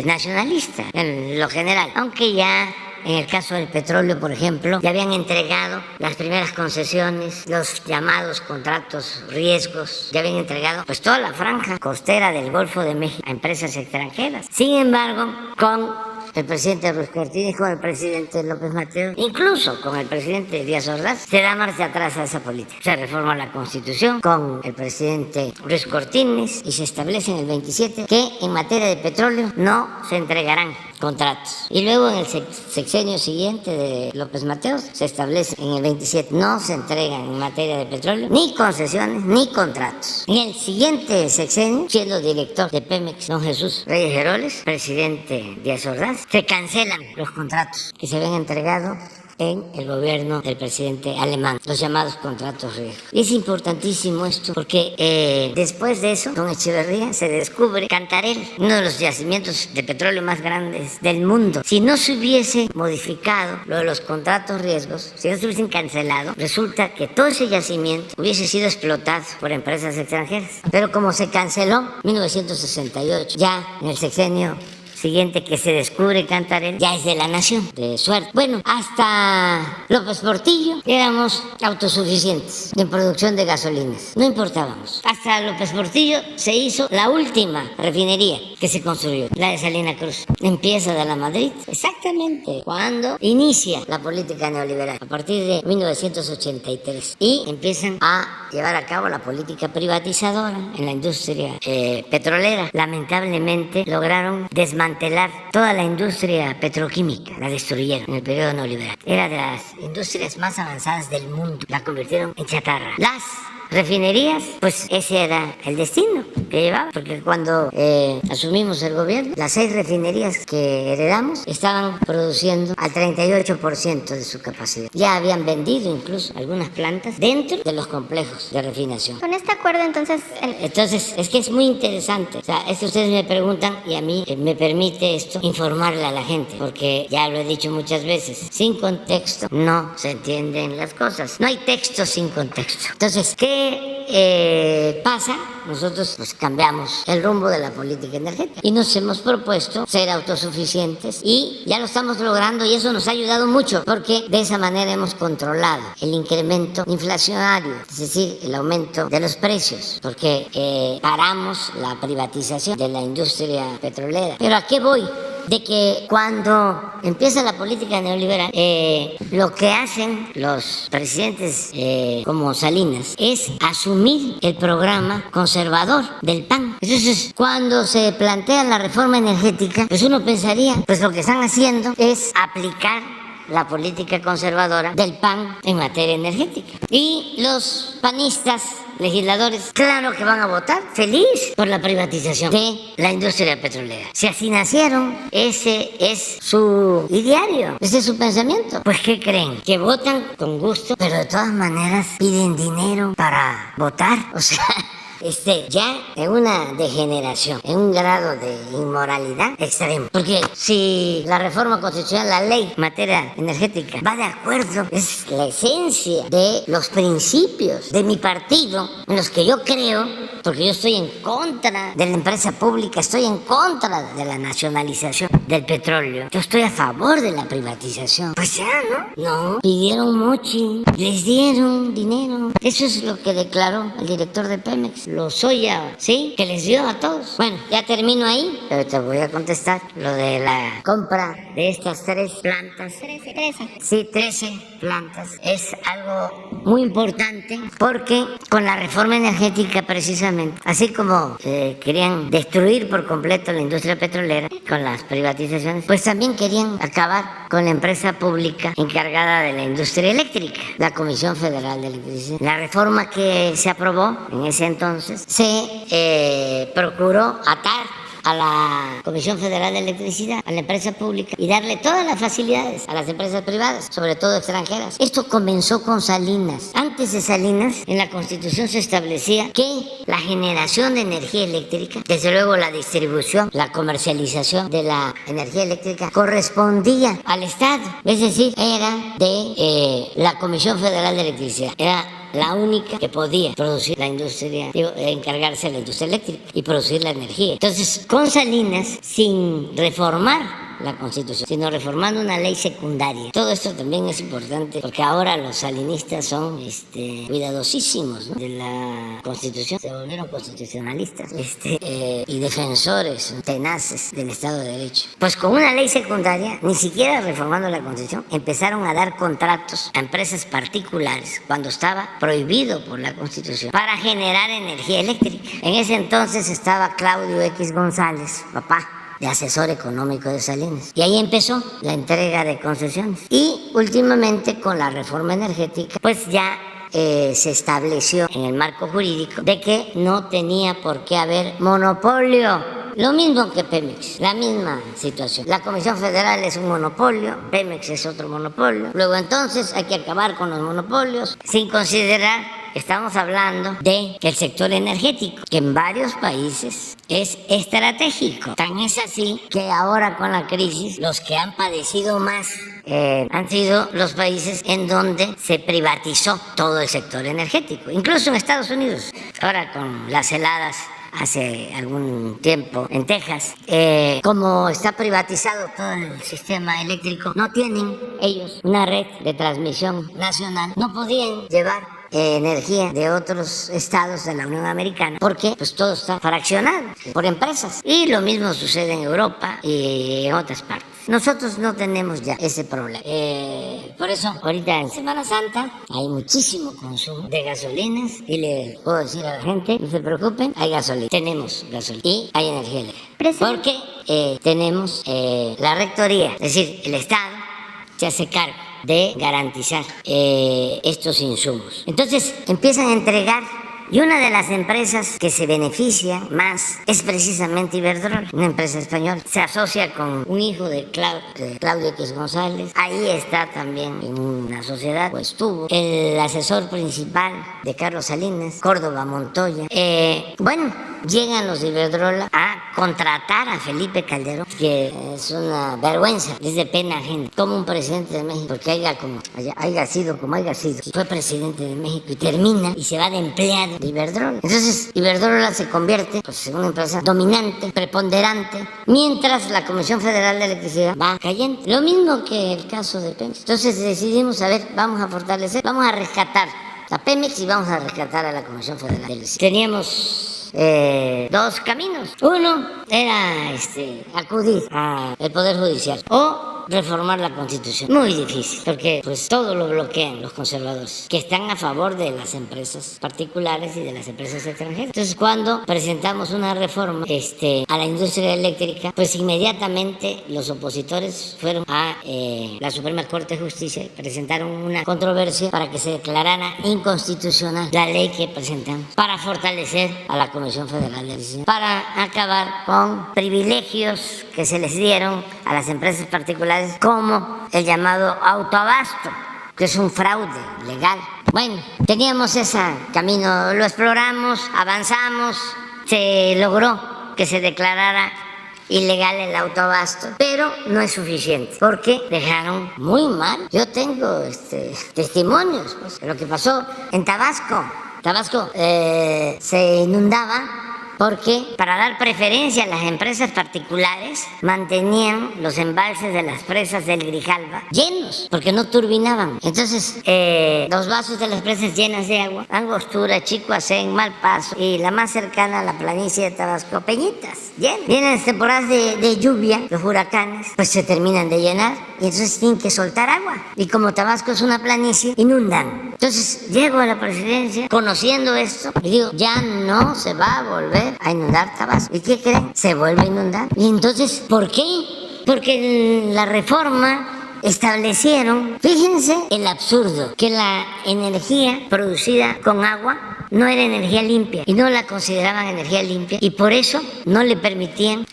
nacionalista en lo general, aunque ya en el caso del petróleo, por ejemplo, ya habían entregado las primeras concesiones, los llamados contratos riesgos, ya habían entregado pues toda la franja costera del Golfo de México a empresas extranjeras. Sin embargo, con el presidente Ruiz Cortines, con el presidente López Mateos, incluso con el presidente Díaz Ordaz, se da marcha atrás a esa política. Se reforma la Constitución con el presidente Ruiz Cortines y se establece en el 27 que en materia de petróleo no se entregarán contratos. Y luego en el sexenio siguiente de López Mateos se establece en el 27 no se entregan en materia de petróleo ni concesiones ni contratos. En el siguiente sexenio, siendo director de Pemex don Jesús Reyes Heroles, presidente Díaz Ordaz, se cancelan los contratos que se habían entregado en el gobierno del presidente alemán, los llamados contratos riesgos. Y es importantísimo esto porque después de eso, don Echeverría se descubre Cantarell, uno de los yacimientos de petróleo más grandes del mundo. Si no se hubiese modificado lo de los contratos riesgos, si no se hubiesen cancelado, resulta que todo ese yacimiento hubiese sido explotado por empresas extranjeras. Pero como se canceló, 1968, ya en el sexenio siguiente que se descubre Cantarell, ya es de la nación, de suerte. Bueno, hasta López Portillo éramos autosuficientes en producción de gasolinas, no importábamos. Hasta López Portillo se hizo la última refinería que se construyó, la de Salina Cruz. Empieza de la Madrid, exactamente cuando inicia la política neoliberal, a partir de 1983. Y empiezan a llevar a cabo la política privatizadora en la industria petrolera. Lamentablemente lograron desmantelar toda la industria petroquímica, la destruyeron en el periodo neoliberal. Era de las industrias más avanzadas del mundo, la convirtieron en chatarra. Las refinerías, pues ese era el destino que llevaba, porque cuando asumimos el gobierno, las 6 refinerías que heredamos estaban produciendo al 38% de su capacidad. Ya habían vendido incluso algunas plantas dentro de los complejos de refinación. Con este acuerdo, entonces... Entonces, es que es muy interesante. O sea, es que ustedes me preguntan y a mí me permite esto informarle a la gente, porque ya lo he dicho muchas veces, sin contexto no se entienden las cosas. No hay texto sin contexto. Entonces, ¿qué pasa? Nosotros pues cambiamos el rumbo de la política energética y nos hemos propuesto ser autosuficientes y ya lo estamos logrando, y eso nos ha ayudado mucho porque de esa manera hemos controlado el incremento inflacionario, es decir, el aumento de los precios, porque paramos la privatización de la industria petrolera. ¿Pero a qué voy? De que cuando empieza la política neoliberal, lo que hacen los presidentes como Salinas es asumir el programa conservador del PAN. Entonces, cuando se plantea la reforma energética, pues uno pensaría, pues lo que están haciendo es aplicar la política conservadora del PAN en materia energética. Y los panistas legisladores, claro que van a votar feliz por la privatización de la industria petrolera. Si así nacieron, ese es su ideario, ese es su pensamiento. Pues ¿qué creen? Que votan con gusto, pero de todas maneras piden dinero para votar. O sea, ya en una degeneración, en un grado de inmoralidad extremo. Porque si la reforma constitucional, la ley en materia energética, va de acuerdo, es la esencia de los principios de mi partido, en los que yo creo, porque yo estoy en contra de la empresa pública, estoy en contra de la nacionalización del petróleo, yo estoy a favor de la privatización. Pues ya, ¿no? No, pidieron mochi, les dieron dinero. Eso es lo que declaró el director de Pemex. Lozoya, ¿sí? Que les dio a todos. Bueno, ya termino ahí, pero te voy a contestar lo de la compra de estas 3 plantas. 13. Sí, 13 plantas. Es algo muy importante porque con la reforma energética precisamente, así como querían destruir por completo la industria petrolera con las privatizaciones, pues también querían acabar con la empresa pública encargada de la industria eléctrica, la Comisión Federal de Electricidad. La reforma que se aprobó en ese entonces se procuró atar a la Comisión Federal de Electricidad, a la empresa pública, y darle todas las facilidades a las empresas privadas, sobre todo extranjeras. Esto comenzó con Salinas. Antes de Salinas, en la Constitución se establecía que la generación de energía eléctrica, desde luego la distribución, la comercialización de la energía eléctrica, correspondía al Estado. Es decir, era de la Comisión Federal de Electricidad. Era la única que podía producir la industria, encargarse de la industria eléctrica y producir la energía. Entonces, con Salinas, sin reformar la Constitución, sino reformando una ley secundaria. Todo esto también es importante porque ahora los salinistas son cuidadosísimos, ¿no?, de la Constitución, se volvieron constitucionalistas y defensores tenaces del Estado de Derecho. Pues con una ley secundaria, ni siquiera reformando la Constitución, empezaron a dar contratos a empresas particulares cuando estaba prohibido por la Constitución para generar energía eléctrica. En ese entonces estaba Claudio X González, papá de asesor económico de Salinas. Y ahí empezó la entrega de concesiones. Y últimamente con la reforma energética, pues ya se estableció en el marco jurídico de que no tenía por qué haber monopolio. Lo mismo que Pemex, la misma situación. La Comisión Federal es un monopolio, Pemex es otro monopolio. Luego entonces hay que acabar con los monopolios sin considerar, estamos hablando del sector energético, que en varios países es estratégico. Tan es así que ahora con la crisis los que han padecido más han sido los países en donde se privatizó todo el sector energético, incluso en Estados Unidos. Ahora con las heladas hace algún tiempo en Texas, como está privatizado todo el sistema eléctrico, no tienen ellos una red de transmisión nacional, no podían llevar energía de otros estados de la Unión Americana porque pues todo está fraccionado por empresas, y lo mismo sucede en Europa y en otras partes. Nosotros no tenemos ya ese problema. Por eso, ahorita en Semana Santa hay muchísimo consumo de gasolinas, y le puedo decir a la gente, no se preocupen, hay gasolina. Tenemos gasolina y hay energía eléctrica. Porque tenemos la rectoría, es decir, el Estado se hace cargo de garantizar estos insumos. Entonces empiezan a entregar Y una de las empresas que se beneficia más es precisamente Iberdrola, una empresa española. Se asocia con un hijo de Claudio X González. Ahí está también en una sociedad, pues estuvo el asesor principal de Carlos Salinas, Córdoba Montoya. Llegan los de Iberdrola a contratar a Felipe Calderón, que es una vergüenza, es de pena ajena. Como un presidente de México, porque haya sido como haya sido, fue presidente de México y termina y se va de empleado de Iberdrola. Entonces Iberdrola se convierte pues, en una empresa dominante, preponderante, mientras la Comisión Federal de Electricidad va cayendo. Lo mismo que el caso de Pemex. Entonces decidimos, vamos a fortalecer, vamos a rescatar a Pemex y vamos a rescatar a la Comisión Federal de Electricidad. Teníamos dos caminos. Uno era acudir al Poder Judicial o reformar la Constitución. Muy difícil, porque pues todo lo bloquean los conservadores, que están a favor de las empresas particulares y de las empresas extranjeras. Entonces, cuando presentamos una reforma a la industria eléctrica, pues inmediatamente los opositores fueron a la Suprema Corte de Justicia y presentaron una controversia para que se declarara inconstitucional la ley que presentamos para fortalecer a la Comisión Federal de Electricidad, para acabar con privilegios que se les dieron a las empresas particulares, como el llamado autoabasto, que es un fraude legal. Bueno, teníamos ese camino, lo exploramos, avanzamos, se logró que se declarara ilegal el autoabasto, pero no es suficiente, porque dejaron muy mal. Yo tengo testimonios pues, de lo que pasó en Tabasco. Tabasco se inundaba porque para dar preferencia a las empresas particulares mantenían los embalses de las presas del Grijalva llenos, porque no turbinaban. Entonces, los vasos de las presas llenas de agua, Angostura, Chicoacén, Malpaso y la más cercana a la planicie de Tabasco, Peñitas, llenas. Vienen las temporadas de lluvia, los huracanes, pues se terminan de llenar y entonces tienen que soltar agua. Y como Tabasco es una planicie, inundan. Entonces, llego a la presidencia conociendo esto y digo, ya no se va a volver a inundar Tabasco. ¿Y qué creen? Se vuelve a inundar. ¿Y entonces por qué? Porque en la reforma establecieron, fíjense el absurdo, que la energía producida con agua no era energía limpia y no la consideraban energía limpia y por eso no le permitían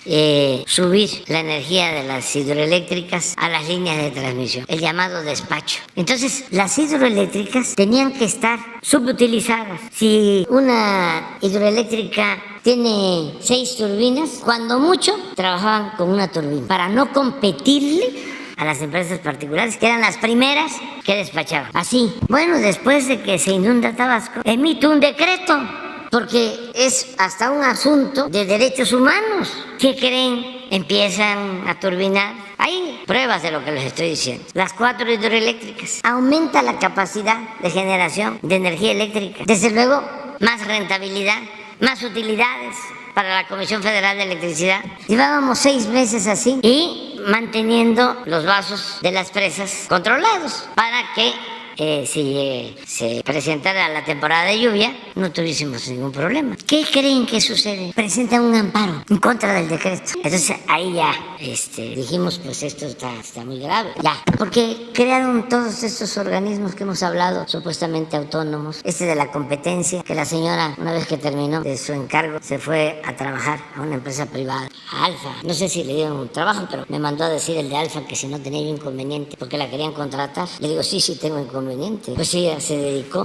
subir la energía de las hidroeléctricas a las líneas de transmisión, el llamado despacho. Entonces las hidroeléctricas tenían que estar subutilizadas. Si una hidroeléctrica tiene 6 turbinas, cuando mucho trabajaban con una turbina para no competirle a las empresas particulares, que eran las primeras que despachaban. Así, bueno, después de que se inunda Tabasco, emito un decreto, porque es hasta un asunto de derechos humanos. ¿Qué creen? Empiezan a turbinar. Hay pruebas de lo que les estoy diciendo. Las 4 hidroeléctricas. Aumenta la capacidad de generación de energía eléctrica. Desde luego, más rentabilidad, más utilidades para la Comisión Federal de Electricidad. Llevábamos 6 meses así y manteniendo los vasos de las presas controlados para que si se presentara la temporada de lluvia no tuviésemos ningún problema. ¿Qué creen que sucede? Presentan un amparo en contra del decreto. Entonces ahí ya dijimos, pues esto está muy grave. Ya, porque crearon todos estos organismos que hemos hablado, supuestamente autónomos. De la competencia, que la señora, una vez que terminó de su encargo, se fue a trabajar a una empresa privada, a Alfa. No sé si le dieron un trabajo, pero me mandó a decir el de Alfa que si no tenía yo inconveniente porque la querían contratar. Le digo, sí tengo inconveniente. Pues ella se dedicó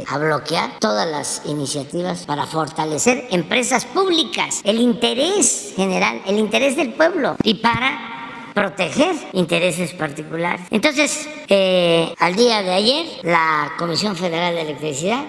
a bloquear todas las iniciativas para fortalecer empresas públicas, el interés general, el interés del pueblo y para proteger intereses particulares. Entonces, al día de ayer, la Comisión Federal de Electricidad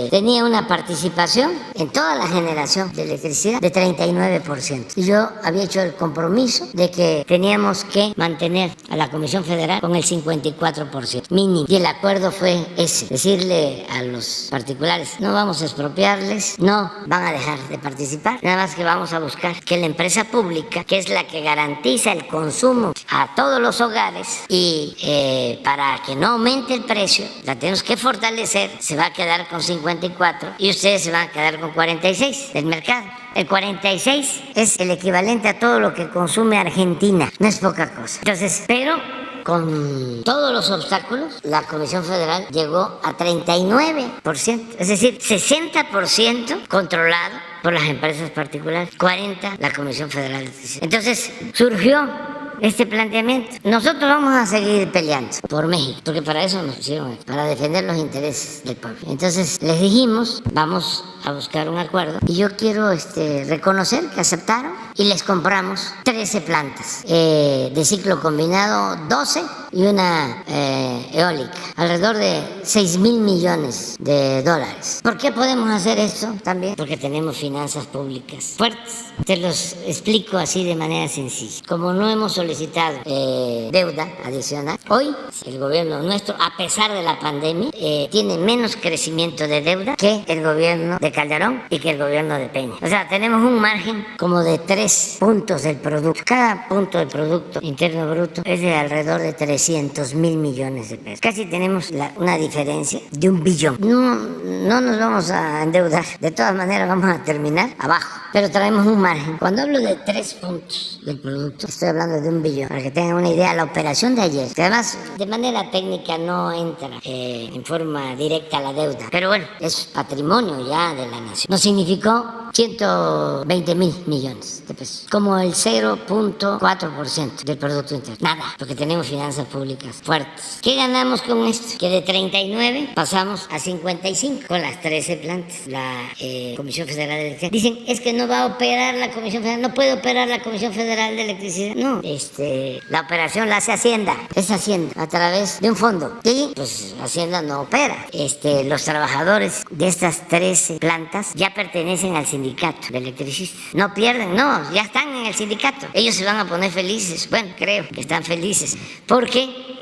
tenía una participación en toda la generación de electricidad de 39%. Y yo había hecho el compromiso de que teníamos que mantener a la Comisión Federal con el 54% mínimo. Y el acuerdo fue ese, decirle a los particulares, no vamos a expropiarles, no van a dejar de participar, nada más que vamos a buscar que la empresa pública, que es la que garantiza el consumo a todos los hogares y para que no aumente el precio, la tenemos que fortalecer, se va a quedar con 54 y ustedes se van a quedar con 46 del mercado. El 46 es el equivalente a todo lo que consume Argentina, no es poca cosa. Entonces, pero con todos los obstáculos, la Comisión Federal llegó a 39%, es decir, 60% controlado por las empresas particulares, 40% la Comisión Federal de Electricidad. Entonces surgió este planteamiento. Nosotros vamos a seguir peleando por México, porque para eso nos hicieron, para defender los intereses del pueblo. Entonces les dijimos, vamos a buscar un acuerdo, y yo quiero reconocer que aceptaron y les compramos 13 plantas de ciclo combinado, 12 y una eólica, alrededor de 6,000 millones de dólares. ¿Por qué podemos hacer esto también? Porque tenemos finanzas públicas fuertes. Te los explico así de manera sencilla. Como no hemos solicitado deuda adicional, hoy el gobierno nuestro, a pesar de la pandemia, tiene menos crecimiento de deuda que el gobierno de Calderón y que el gobierno de Peña. O sea, tenemos un margen como de 3 puntos del producto. Cada punto del Producto Interno Bruto es de alrededor de 300,000 millones de pesos. Casi tenemos una diferencia de 1 billón. No nos vamos a endeudar. De todas maneras vamos a terminar abajo. Pero traemos un margen. Cuando hablo de 3 puntos del producto, estoy hablando de 1 billón. Para que tengan una idea, la operación de ayer, que además de manera técnica no entra en forma directa a la deuda, pero bueno, es patrimonio ya de la nación. Nos significó 120,000 millones de pesos, como el 0.4% del Producto Interno. Nada, porque tenemos finanzas públicas fuertes. ¿Qué ganamos con esto? Que de 39 pasamos a 55 con las 13 plantas. La Comisión Federal de Electricidad. Dicen, es que no va a operar la Comisión Federal, no puede operar la Comisión Federal de Electricidad. No, la operación la hace Hacienda, es Hacienda, a través de un fondo. Y pues Hacienda no opera. Los trabajadores de estas 13 plantas ya pertenecen al sindicato de electricistas. No pierden, no, ya están en el sindicato. Ellos se van a poner felices, bueno, creo que están felices, porque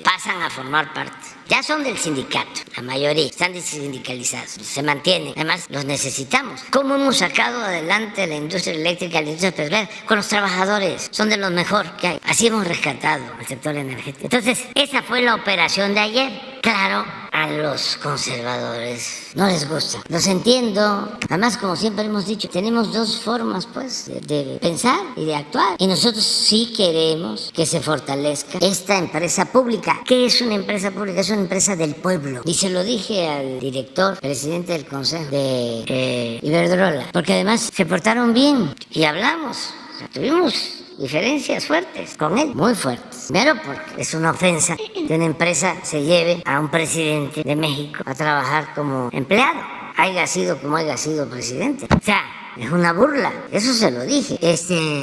pasan a formar parte. Ya son del sindicato, la mayoría, están desindicalizados, se mantienen, además los necesitamos. ¿Cómo hemos sacado adelante la industria eléctrica, la industria petrolera? Con los trabajadores, son de los mejores que hay. Así hemos rescatado el sector energético. Entonces, esa fue la operación de ayer. Claro, a los conservadores no les gusta. Los entiendo. Además, como siempre hemos dicho, tenemos 2 formas, pues, de pensar y de actuar. Y nosotros sí queremos que se fortalezca esta empresa pública. ¿Qué es una empresa pública? Es una empresa del pueblo. Y se lo dije al director, presidente del Consejo de Iberdrola, porque además se portaron bien y hablamos. O sea, tuvimos diferencias fuertes con él, muy fuertes. Primero porque es una ofensa que una empresa se lleve a un presidente de México a trabajar como empleado, haya sido como haya sido presidente. O sea, es una burla, eso se lo dije.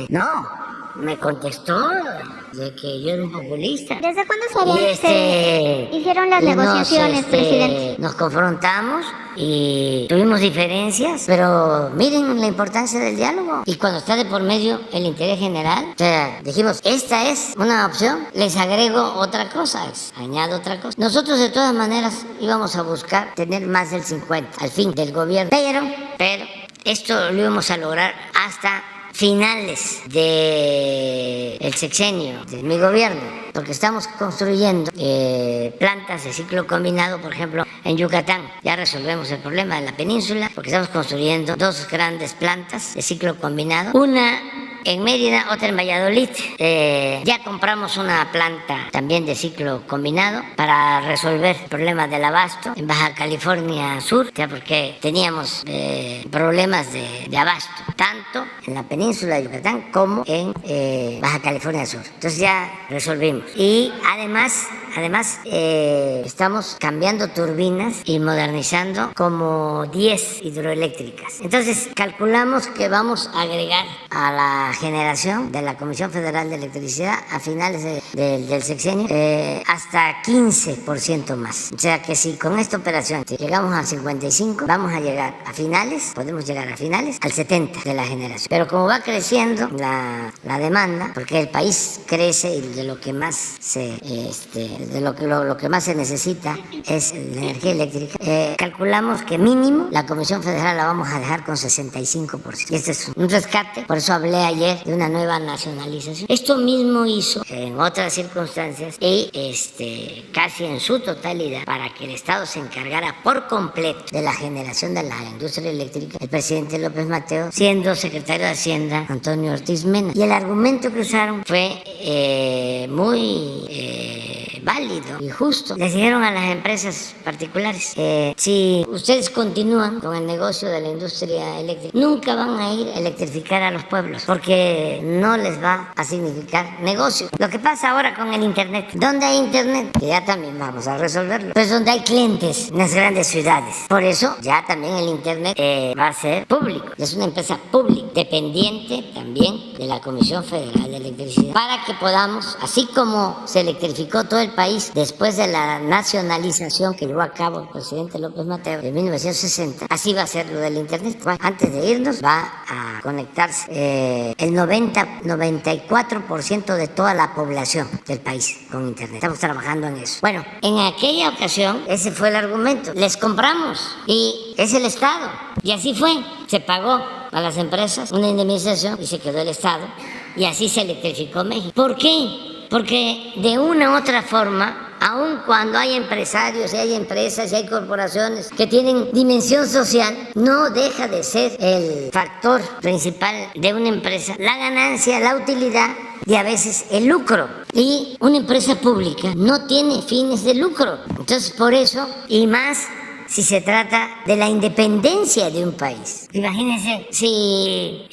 No, me contestó de que yo era un populista. ¿Desde cuándo hicieron las negociaciones, presidente? Nos confrontamos y tuvimos diferencias, pero miren la importancia del diálogo. Y cuando está de por medio el interés general, o sea, dijimos, esta es una opción, les agrego otra cosa, añado otra cosa. Nosotros de todas maneras íbamos a buscar tener más del 50 al fin del gobierno, pero esto lo íbamos a lograr hasta finales del sexenio de mi gobierno, porque estamos construyendo plantas de ciclo combinado, por ejemplo, en Yucatán. Ya resolvemos el problema de la península, porque estamos construyendo 2 grandes plantas de ciclo combinado, una en Mérida, otra en Valladolid. Ya compramos una planta también de ciclo combinado para resolver el problema del abasto en Baja California Sur, ya porque teníamos problemas de abasto, tanto en la península de Yucatán como en Baja California Sur. Entonces ya resolvimos. Y además estamos cambiando turbinas y modernizando como 10 hidroeléctricas. Entonces calculamos que vamos a agregar a la generación de la Comisión Federal de Electricidad a finales del sexenio hasta 15% más. O sea que si con esta operación llegamos al 55, vamos a llegar a finales, podemos llegar a finales al 70 de la generación. Pero como va creciendo la demanda, porque el país crece y de lo que más se de lo que más se necesita es la energía eléctrica, calculamos que mínimo la Comisión Federal la vamos a dejar con 65%. Y este es un rescate, por eso hablé ayer de una nueva nacionalización. Esto mismo hizo en otras circunstancias y casi en su totalidad para que el Estado se encargara por completo de la generación de la industria eléctrica el presidente López Mateo, siendo secretario de Hacienda Antonio Ortiz Mena. Y el argumento que usaron fue muy válido y justo. Les dijeron a las empresas particulares, si ustedes continúan con el negocio de la industria eléctrica, nunca van a ir a electrificar a los pueblos, porque no les va a significar negocio. Lo que pasa ahora con el Internet, ¿dónde hay Internet? Que ya también vamos a resolverlo. Pues donde hay clientes en las grandes ciudades. Por eso ya también el Internet va a ser público. Es una empresa pública, dependiente también de la Comisión Federal de Electricidad, para que podamos, así como se electrificó todo el país después de la nacionalización que llevó a cabo el presidente López Mateo en 1960, así va a ser lo del Internet. Bueno, antes de irnos va a conectarse el 94% de toda la población del país con Internet. Estamos trabajando en eso. Bueno, en aquella ocasión ese fue el argumento. Les compramos y es el Estado. Y así fue. Se pagó a las empresas una indemnización y se quedó el Estado. Y así se electrificó México. ¿Por qué? Porque de una u otra forma, aun cuando hay empresarios y hay empresas y hay corporaciones que tienen dimensión social, no deja de ser el factor principal de una empresa la ganancia, la utilidad y a veces el lucro. Y una empresa pública no tiene fines de lucro. Entonces, por eso, y más si se trata de la independencia de un país. Imagínense si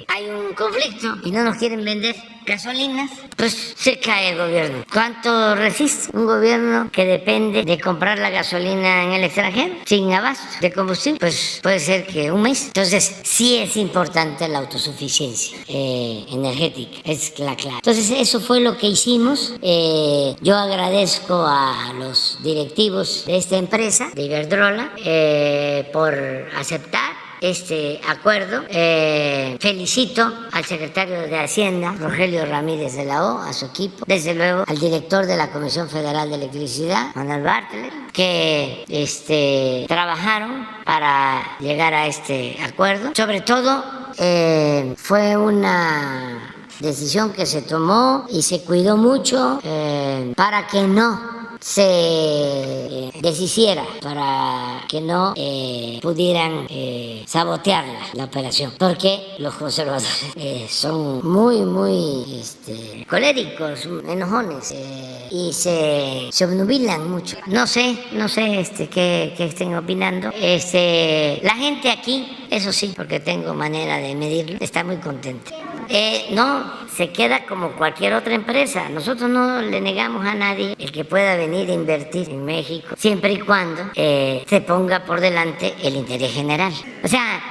hay un conflicto y no nos quieren vender gasolinas, pues se cae el gobierno. ¿Cuánto resiste un gobierno que depende de comprar la gasolina en el extranjero sin abasto de combustible? Pues puede ser que un mes. Entonces sí es importante la autosuficiencia energética, es la clave. Entonces eso fue lo que hicimos. Yo agradezco a los directivos de esta empresa, de Iberdrola, por aceptar este acuerdo. Felicito al secretario de Hacienda, Rogelio Ramírez de la O, a su equipo, desde luego al director de la Comisión Federal de Electricidad, Manuel Bartlett, que trabajaron para llegar a este acuerdo. Sobre todo fue una decisión que se tomó y se cuidó mucho para que no se deshiciera, para que no pudieran sabotear la operación, porque los conservadores son muy coléricos, enojones, y se obnubilan mucho. No sé qué estén opinando. La gente aquí, eso sí, porque tengo manera de medirlo, está muy contenta. No, se queda como cualquier otra empresa. Nosotros no le negamos a nadie el que pueda venir a invertir en México, siempre y cuando se ponga por delante el interés general. O sea,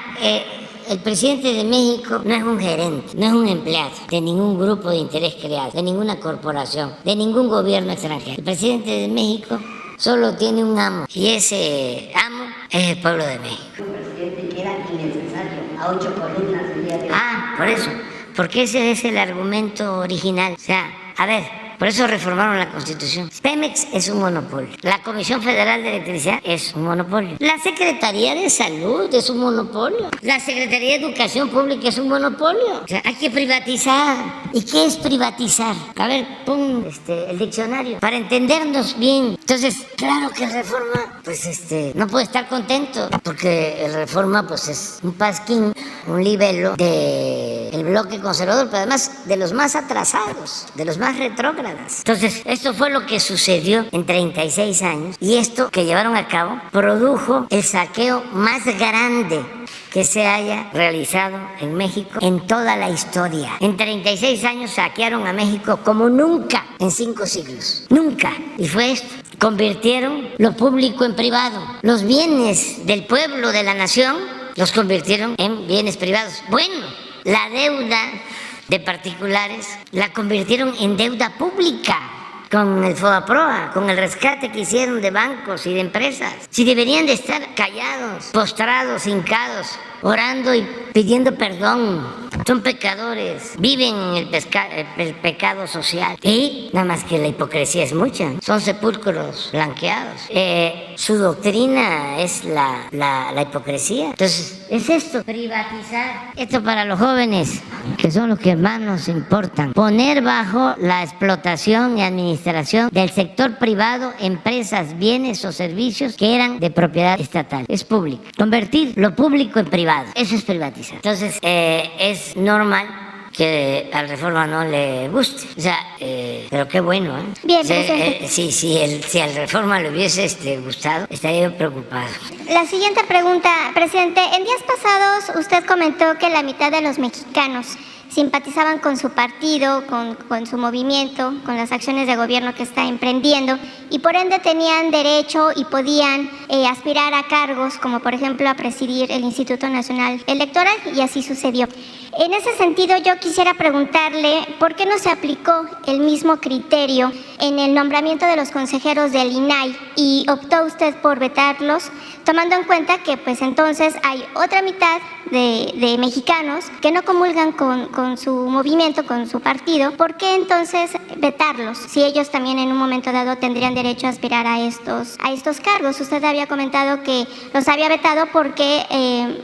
el presidente de México no es un gerente, no es un empleado de ningún grupo de interés creado, de ninguna corporación, de ningún gobierno extranjero. El presidente de México solo tiene un amo, y ese amo es el pueblo de México. El presidente era innecesario, a 8 columnas el día de hoy. Por eso. Porque ese es el argumento original. O sea, a ver, por eso reformaron la Constitución. Pemex es un monopolio. La Comisión Federal de Electricidad es un monopolio. La Secretaría de Salud es un monopolio. La Secretaría de Educación Pública es un monopolio. O sea, hay que privatizar. ¿Y qué es privatizar? A ver, pon el diccionario para entendernos bien. Entonces, claro que el Reforma, no puede estar contento, porque el Reforma, es un pasquín, un libelo del bloque conservador, pero además de los más atrasados, de los más retrógradas. Entonces, esto fue lo que sucedió en 36 años, y esto que llevaron a cabo produjo el saqueo más grande que se haya realizado en México en toda la historia. En 36 años saquearon a México como nunca en 5 siglos. Nunca. Y fue esto. Convirtieron lo público en privado. Los bienes del pueblo, de la nación, los convirtieron en bienes privados. Bueno, la deuda de particulares la convirtieron en deuda pública con el FOBAPROA, con el rescate que hicieron de bancos y de empresas. Si deberían de estar callados, postrados, hincados orando y pidiendo perdón. Son pecadores, viven en el pecado social. Y nada más que la hipocresía es mucha. Son sepulcros blanqueados. Su doctrina es la hipocresía. Entonces, es esto, privatizar. Esto para los jóvenes, que son los que más nos importan. Poner bajo la explotación y administración del sector privado empresas, bienes o servicios que eran de propiedad estatal. Es público. Convertir lo público en privado. Eso es privatizar. Entonces, es normal que a la Reforma no le guste. O sea, pero qué bueno, ¿eh? Bien, o sea, presidente. si a la Reforma le hubiese gustado, estaría preocupado. La siguiente pregunta, presidente. En días pasados usted comentó que la mitad de los mexicanos simpatizaban con su partido, con su movimiento, con las acciones de gobierno que está emprendiendo y por ende tenían derecho y podían aspirar a cargos como por ejemplo a presidir el Instituto Nacional Electoral, y así sucedió. En ese sentido yo quisiera preguntarle por qué no se aplicó el mismo criterio en el nombramiento de los consejeros del INAI y optó usted por vetarlos, tomando en cuenta que pues entonces hay otra mitad de mexicanos que no comulgan con su movimiento, con su partido. ¿Por qué entonces vetarlos si ellos también en un momento dado tendrían derecho a aspirar a estos cargos? Usted había comentado que los había vetado porque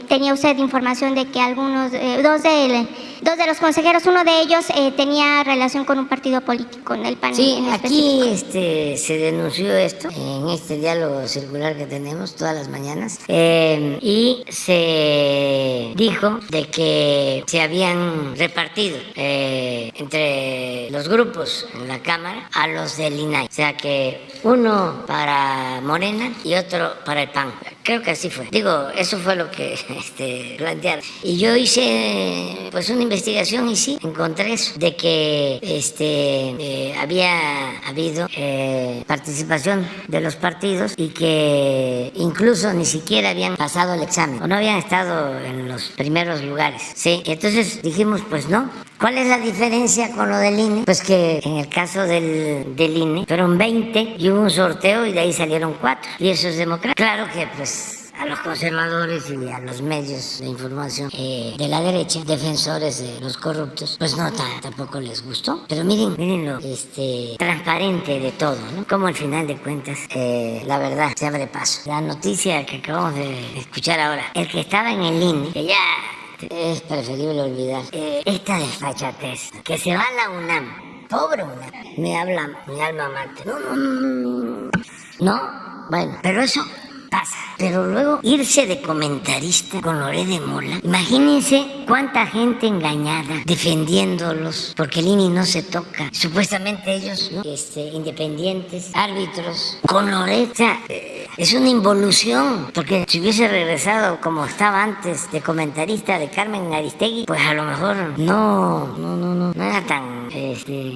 tenía usted información de que algunos, dos de los consejeros, uno de ellos tenía relación con un partido político, con el PAN. Sí, en aquí específico. se denunció esto en este diálogo circular que tenemos todas las mañanas, y se dijo de que se habían repartido entre los grupos en la Cámara a los del INAI, o sea que uno para Morena y otro para el PAN. Creo que así fue. Digo, eso fue lo que plantearon. Y yo hice pues una investigación y sí, encontré eso, de que había habido participación de los partidos y que incluso ni siquiera habían pasado el examen o no habían estado en los primeros lugares. Sí, y entonces dijimos, pues no. ¿Cuál es la diferencia con lo del INE? Pues que en el caso del INE fueron 20 y hubo un sorteo y de ahí salieron 4. Y eso es democracia. Claro que pues a los conservadores y a los medios de información de la derecha, defensores de los corruptos, pues no, tampoco les gustó. Pero miren lo transparente de todo, ¿no? Como al final de cuentas la verdad se abre paso. La noticia que acabamos de escuchar ahora, el que estaba en el INE, que ya es preferible olvidar esta desfachatez, que se va a la UNAM, pobre UNAM, me habla mi alma mater. No, bueno, pero eso pasa. Pero luego irse de comentarista con Loret de Mola, imagínense cuánta gente engañada defendiéndolos, porque el INE no se toca, supuestamente ellos, ¿no? Independientes, árbitros, con Loret, o sea, es una involución, porque si hubiese regresado como estaba antes de comentarista de Carmen Aristegui, pues a lo mejor no era tan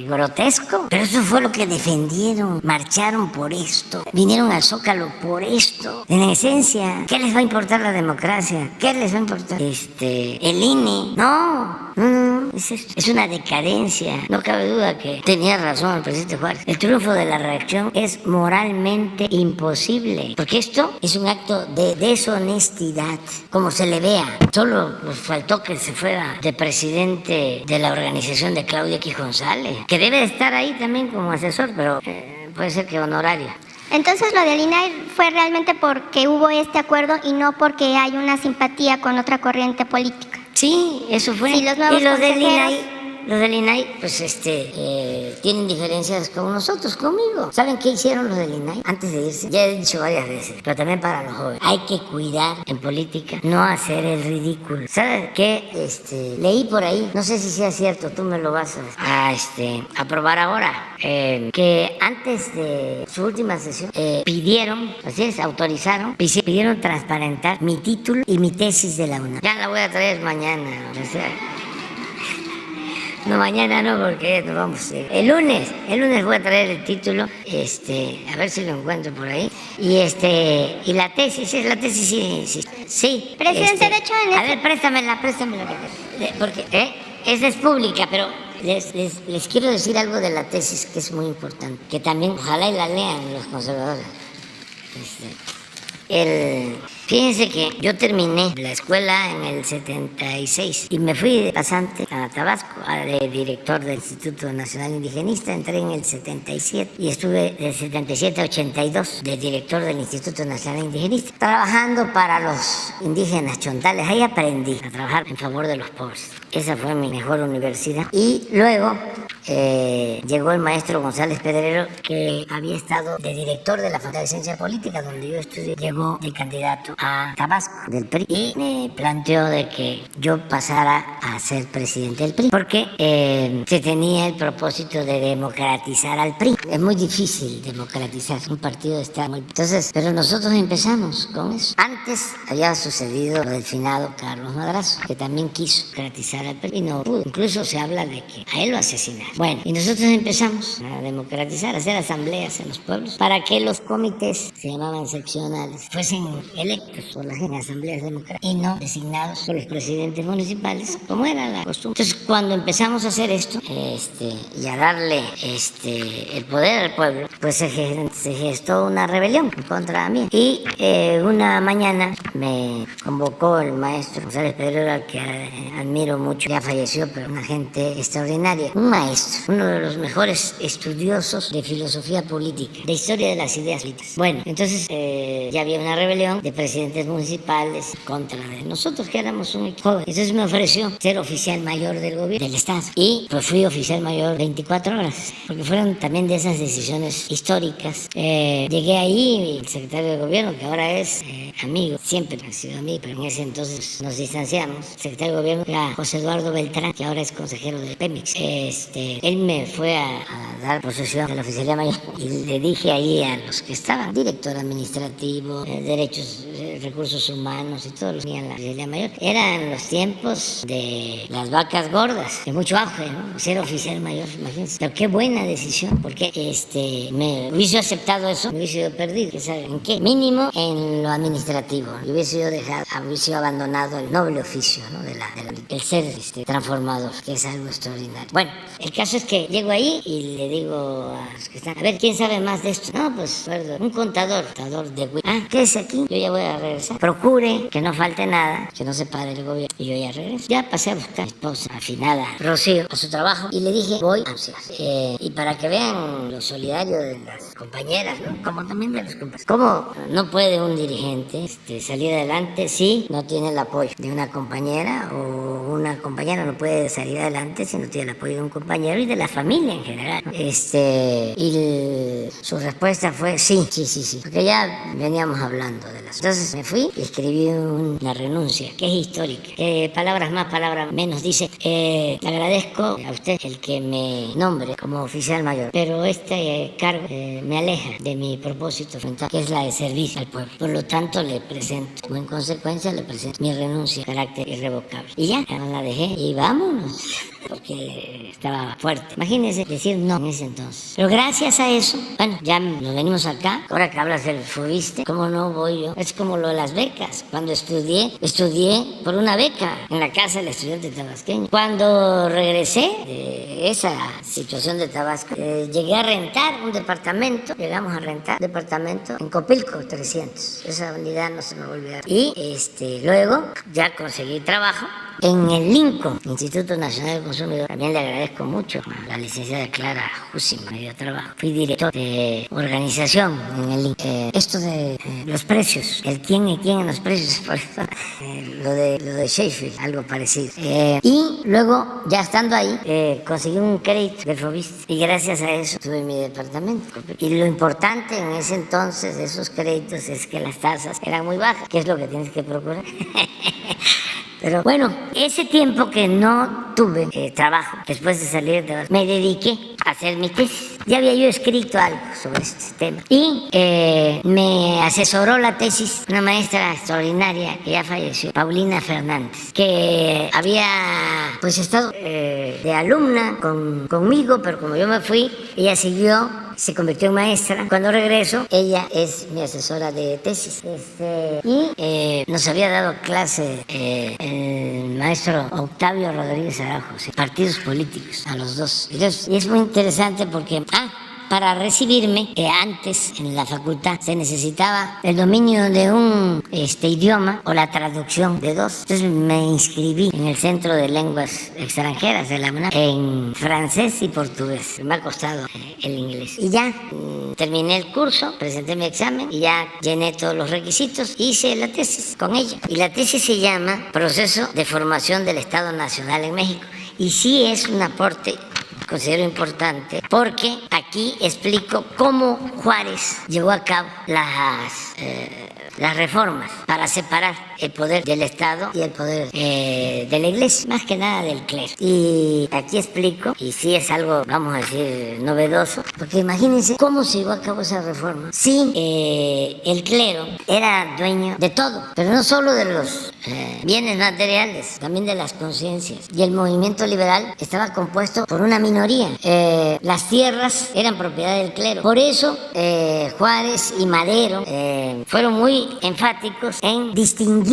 grotesco. Pero eso fue lo que defendieron, marcharon por esto, vinieron al Zócalo por esto. En esencia, ¿qué les va a importar la democracia? ¿Qué les va a importar el INE? No, es esto. Es una decadencia. No cabe duda que tenía razón el presidente Juárez. El triunfo de la reacción es moralmente imposible, porque esto es un acto de deshonestidad, como se le vea. Solo nos faltó que se fuera de presidente de la organización de Claudia X González, que debe de estar ahí también como asesor, pero puede ser que honorario. Entonces lo del INAI fue realmente porque hubo este acuerdo y no porque hay una simpatía con otra corriente política. Sí, eso fue. Sí, los nuevos y los consejeros. Los del INAI, pues tienen diferencias con nosotros, conmigo. ¿Saben qué hicieron los del INAI antes de irse? Ya he dicho varias veces, pero también para los jóvenes. Hay que cuidar en política, no hacer el ridículo. ¿Sabes qué? Leí por ahí, no sé si sea cierto, tú me lo vas a probar ahora, que antes de su última sesión pidieron, así es, autorizaron, pidieron transparentar mi título y mi tesis de la UNAM. Ya la voy a traer mañana, o sea. No, mañana no, porque nos vamos. El lunes voy a traer el título, a ver si lo encuentro por ahí. Y la tesis, sí. Presidente, de hecho, a ver, préstamela, porque esa es pública, pero les quiero decir algo de la tesis que es muy importante, que también ojalá y la lean los conservadores. Fíjense que yo terminé la escuela en el 76 y me fui de pasante a Tabasco, de director del Instituto Nacional Indigenista. Entré en el 77 y estuve del 77 a 82 de director del Instituto Nacional Indigenista, trabajando para los indígenas chontales. Ahí aprendí a trabajar en favor de los pobres. Esa fue mi mejor universidad. Y luego llegó el maestro González Pedrero, que había estado de director de la Facultad de Ciencia Política, donde yo estudié. Llegó de candidato a Tabasco del PRI y me planteó de que yo pasara a ser presidente del PRI, porque se tenía el propósito de democratizar al PRI. Es muy difícil democratizar un partido, está muy... Entonces, pero nosotros empezamos con eso. Antes había sucedido lo del finado Carlos Madrazo, que también quiso democratizar al PRI y no pudo. Incluso se habla de que a él lo asesinaron. Bueno, y nosotros empezamos a democratizar, a hacer asambleas en los pueblos para que los comités, se llamaban seccionales, fuesen electos por la gente, asambleas democráticas, y no designados por los presidentes municipales, como era la costumbre. Entonces, cuando empezamos a hacer esto, y a darle el poder al pueblo, pues se gestó una rebelión en contra mí. Y una mañana me convocó el maestro González Pedrero, al que admiro mucho, ya falleció, pero una gente extraordinaria, un maestro, uno de los mejores estudiosos de filosofía política, de historia de las ideas políticas. Bueno, entonces ya había una rebelión de presidentes municipales contra de nosotros, que éramos un joven. Entonces me ofreció ser oficial mayor del gobierno del estado, y pues fui oficial mayor 24 horas, porque fueron también de esas decisiones históricas. Llegué ahí, y el secretario de gobierno, que ahora es amigo, siempre ha sido amigo, pero en ese entonces nos distanciamos. El secretario de gobierno era José Eduardo Beltrán, que ahora es consejero del Pemex. Él me fue a dar posesión de la oficialía mayor, y le dije ahí a los que estaban, director administrativo, derechos, recursos humanos y todos los que tenían la oficialía mayor, eran los tiempos de las vacas gordas, de mucho auge, ¿no? Ser oficial mayor, imagínense. Pero qué buena decisión, porque me hubiese aceptado eso, me hubiese ido perdido. ¿En qué? Mínimo en lo administrativo. Y hubiese yo abandonado el noble oficio, ¿no? El ser transformador, que es algo extraordinario. Bueno, el caso es que llego ahí y le digo a los que están, a ver, ¿quién sabe más de esto? No, pues, un contador de Wii. Ah, ¿qué es aquí? Yo ya voy a regresar. Procure que no falte nada, que no se pare el gobierno. Y yo ya regreso. Ya pasé a buscar a mi esposa, afinada, Rocío, a su trabajo, y le dije, voy a Ansias. Y para que vean lo solidario de las compañeras, ¿no? Como también de los compañeros. ¿Cómo no puede un dirigente salir adelante si no tiene el apoyo de una compañera, o una compañera no puede salir adelante si no tiene el apoyo de un compañero y de la familia en general, ¿no? Y su respuesta fue sí, porque ya veníamos hablando de las... Entonces me fui y escribí una renuncia, que es histórica, que palabras más, palabras menos, dice, le agradezco a usted el que me nombre como oficial mayor, pero este cargo me aleja de mi propósito frontal, que es la de servir al pueblo. Por lo tanto, le presento, o en consecuencia, le presento mi renuncia, carácter irrevocable. Y ya la dejé y vámonos, porque estaba fuerte. Imagínense decir no en ese entonces. Pero gracias a eso, bueno, ya nos venimos acá. Ahora que hablas del FUVISTE, ¿cómo no voy yo? Es como lo de las becas. Cuando estudié por una beca en la casa del estudiante tabasqueño. Cuando regresé de esa situación de Tabasco, llegué a rentar un departamento. Llegamos a rentar un departamento en Copilco, 300. Esa unidad no se me volvió a olvidar. Y luego ya conseguí trabajo en el INCO, Instituto Nacional del Consumidor. También le agradezco mucho a la licenciada Clara Jussi, me dio trabajo. Fui director de organización en el INCO. Esto de los precios, el quién y quién en los precios, por eso lo de Sheffield, algo parecido. Y luego, ya estando ahí, conseguí un crédito del FOBISTE, y gracias a eso tuve mi departamento. Y lo importante en ese entonces de esos créditos es que las tasas eran muy bajas, que es lo que tienes que procurar. Pero bueno, ese tiempo que no tuve trabajo, después de salir de me dediqué a hacer mi tesis. Ya había yo escrito algo sobre este tema. Y me asesoró la tesis una maestra extraordinaria que ya falleció, Paulina Fernández, que había pues estado de alumna conmigo, pero como yo me fui, ella se convirtió en maestra. Cuando regreso, ella es mi asesora de tesis. Y nos había dado clase el maestro Octavio Rodríguez Araujo, partidos políticos, a los dos. Y es muy interesante porque, para recibirme, antes en la facultad se necesitaba el dominio de un idioma o la traducción de dos. Entonces me inscribí en el Centro de Lenguas Extranjeras de la UNAM en francés y portugués. Me ha costado el inglés. Y ya terminé el curso, presenté mi examen y ya llené todos los requisitos. Hice la tesis con ella. Y la tesis se llama Proceso de Formación del Estado Nacional en México. Y sí es un aporte, considero importante, porque aquí explico cómo Juárez llevó a cabo las reformas para separar el poder del Estado y el poder de la Iglesia, más que nada del clero. Y aquí explico, y sí es algo, vamos a decir, novedoso, porque imagínense cómo se llevó a cabo esa reforma. Sí, el clero era dueño de todo, pero no solo de los bienes materiales, también de las conciencias. Y el movimiento liberal estaba compuesto por una minoría. Las tierras eran propiedad del clero. Por eso Juárez y Madero fueron muy enfáticos en distinguir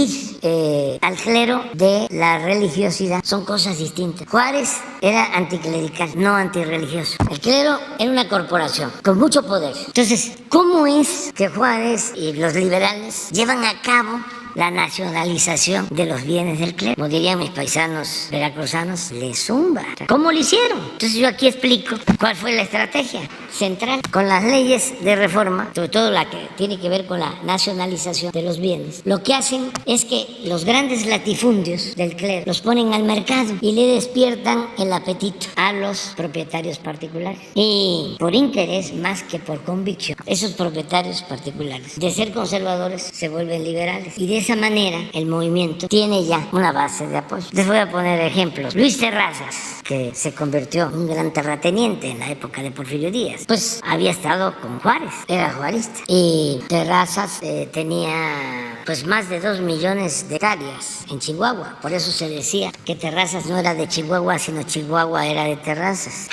al clero de la religiosidad. Son cosas distintas. Juárez era anticlerical, no antirreligioso. El clero era una corporación con mucho poder. Entonces, ¿cómo es que Juárez y los liberales llevan a cabo la nacionalización de los bienes del clero? Como dirían mis paisanos veracruzanos, le zumba. ¿Cómo lo hicieron? Entonces yo aquí explico cuál fue la estrategia central con las leyes de reforma, sobre todo la que tiene que ver con la nacionalización de los bienes. Lo que hacen es que los grandes latifundios del clero los ponen al mercado y le despiertan el apetito a los propietarios particulares. Y por interés más que por convicción, esos propietarios particulares de ser conservadores se vuelven liberales. Y de esa manera el movimiento tiene ya una base de apoyo. Les voy a poner ejemplos. Luis Terrazas, que se convirtió en un gran terrateniente en la época de Porfirio Díaz, pues había estado con Juárez, era juarista. Y Terrazas tenía pues más de 2 millones de hectáreas en Chihuahua. Por eso se decía que Terrazas no era de Chihuahua, sino Chihuahua era de Terrazas.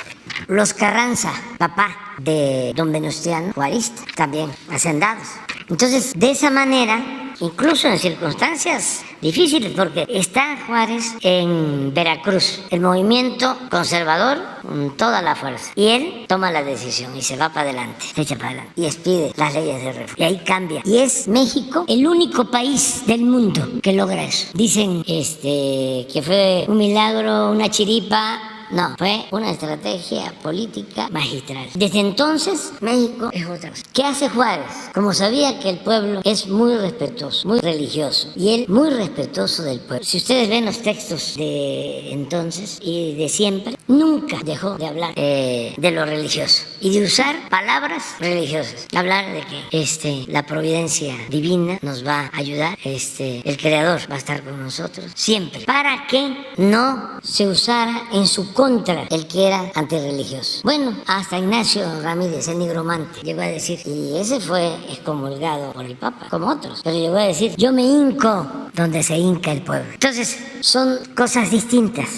Los Carranza, papá de don Venustiano, juarista, también hacendados. Entonces, de esa manera, incluso en circunstancias difíciles, porque está Juárez en Veracruz, el movimiento conservador con toda la fuerza, y él toma la decisión y se va para adelante, se echa para adelante y expide las leyes de reforma, y ahí cambia. Y es México el único país del mundo que logra eso. Dicen que fue un milagro, una chiripa. No, fue una estrategia política magistral. Desde entonces, México es otra cosa. ¿Qué hace Juárez? Como sabía que el pueblo es muy respetuoso, muy religioso, y él muy respetuoso del pueblo. Si ustedes ven los textos de entonces y de siempre, nunca dejó de hablar de lo religioso y de usar palabras religiosas. Hablar de que la providencia divina nos va a ayudar, el Creador va a estar con nosotros siempre, para que no se usara en su contra el que era antirreligioso. Bueno, hasta Ignacio Ramírez, el nigromante, llegó a decir, y ese fue excomulgado por el Papa, como otros, pero llegó a decir, yo me hinco donde se hinca el pueblo. Entonces, son cosas distintas.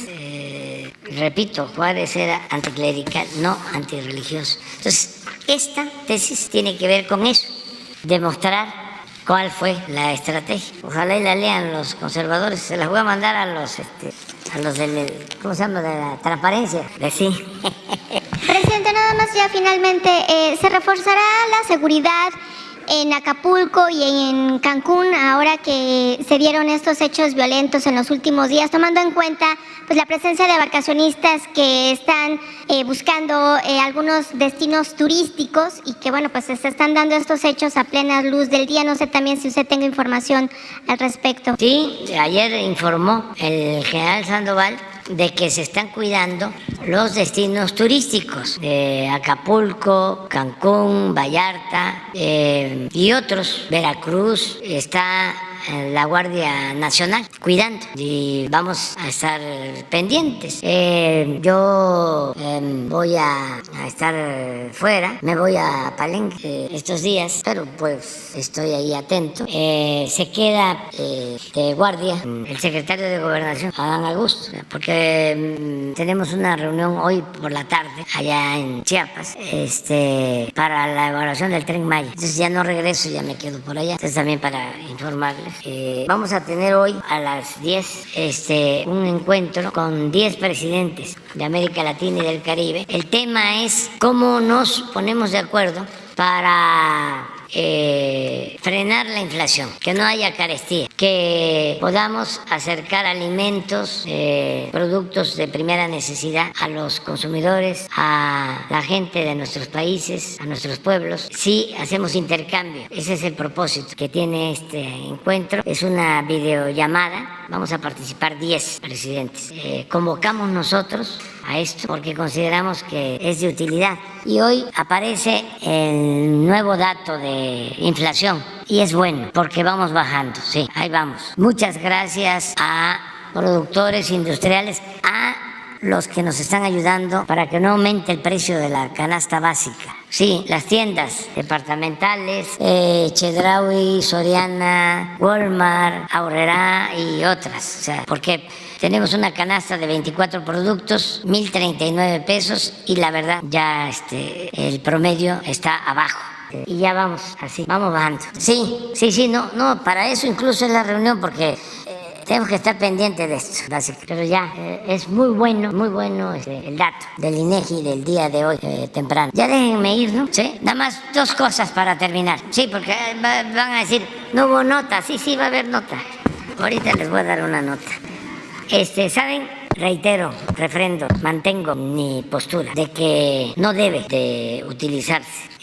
Repito, Juárez era anticlerical, no antirreligioso. Entonces, esta tesis tiene que ver con eso, demostrar cuál fue la estrategia. Ojalá y la lean los conservadores. Se las voy a mandar a los del, ¿cómo se llama?, de la transparencia. Sí. Presidente, nada más ya finalmente, ¿se reforzará la seguridad en Acapulco y en Cancún ahora que se dieron estos hechos violentos en los últimos días, tomando en cuenta pues la presencia de vacacionistas que están buscando algunos destinos turísticos y que bueno, pues se están dando estos hechos a plena luz del día? No sé también si usted tenga información al respecto. Sí, ayer informó el general Sandoval de que se están cuidando los destinos turísticos de Acapulco, Cancún, Vallarta y otros. Veracruz está la Guardia Nacional cuidando y vamos a estar pendientes. Yo voy a estar fuera, me voy a Palenque estos días, pero pues estoy ahí atento. Se queda de guardia el secretario de Gobernación, Adán Augusto, porque tenemos una reunión hoy por la tarde allá en Chiapas para la evaluación del Tren Maya. Entonces ya no regreso, ya me quedo por allá. Entonces también para informarles comentarles. Vamos a tener hoy a las 10 un encuentro con 10 presidentes de América Latina y del Caribe. El tema es cómo nos ponemos de acuerdo para frenar la inflación, que no haya carestía, que podamos acercar alimentos, productos de primera necesidad a los consumidores, a la gente de nuestros países, a nuestros pueblos, si hacemos intercambio. Ese es el propósito que tiene este encuentro. Es una videollamada, vamos a participar 10 presidentes. Convocamos nosotros a esto porque consideramos que es de utilidad. Y hoy aparece el nuevo dato de inflación y es bueno porque vamos bajando, sí, ahí vamos. Muchas gracias a productores industriales, a los que nos están ayudando para que no aumente el precio de la canasta básica. Sí, las tiendas departamentales, Chedraui, Soriana, Walmart, Aurrerá y otras. O sea, porque tenemos una canasta de 24 productos, 1,039 pesos y la verdad ya el promedio está abajo. Y ya vamos así, vamos bajando. Sí, no, para eso incluso es la reunión porque tenemos que estar pendientes de esto, básicamente. Pero ya es muy bueno el dato del INEGI del día de hoy, temprano. Ya déjenme ir, ¿no? Sí, nada más 2 cosas para terminar. Sí, porque van a decir, no hubo nota. Sí, va a haber nota. Ahorita les voy a dar una nota. ¿Saben? Reitero, refrendo, mantengo mi postura de que no debe de utilizarse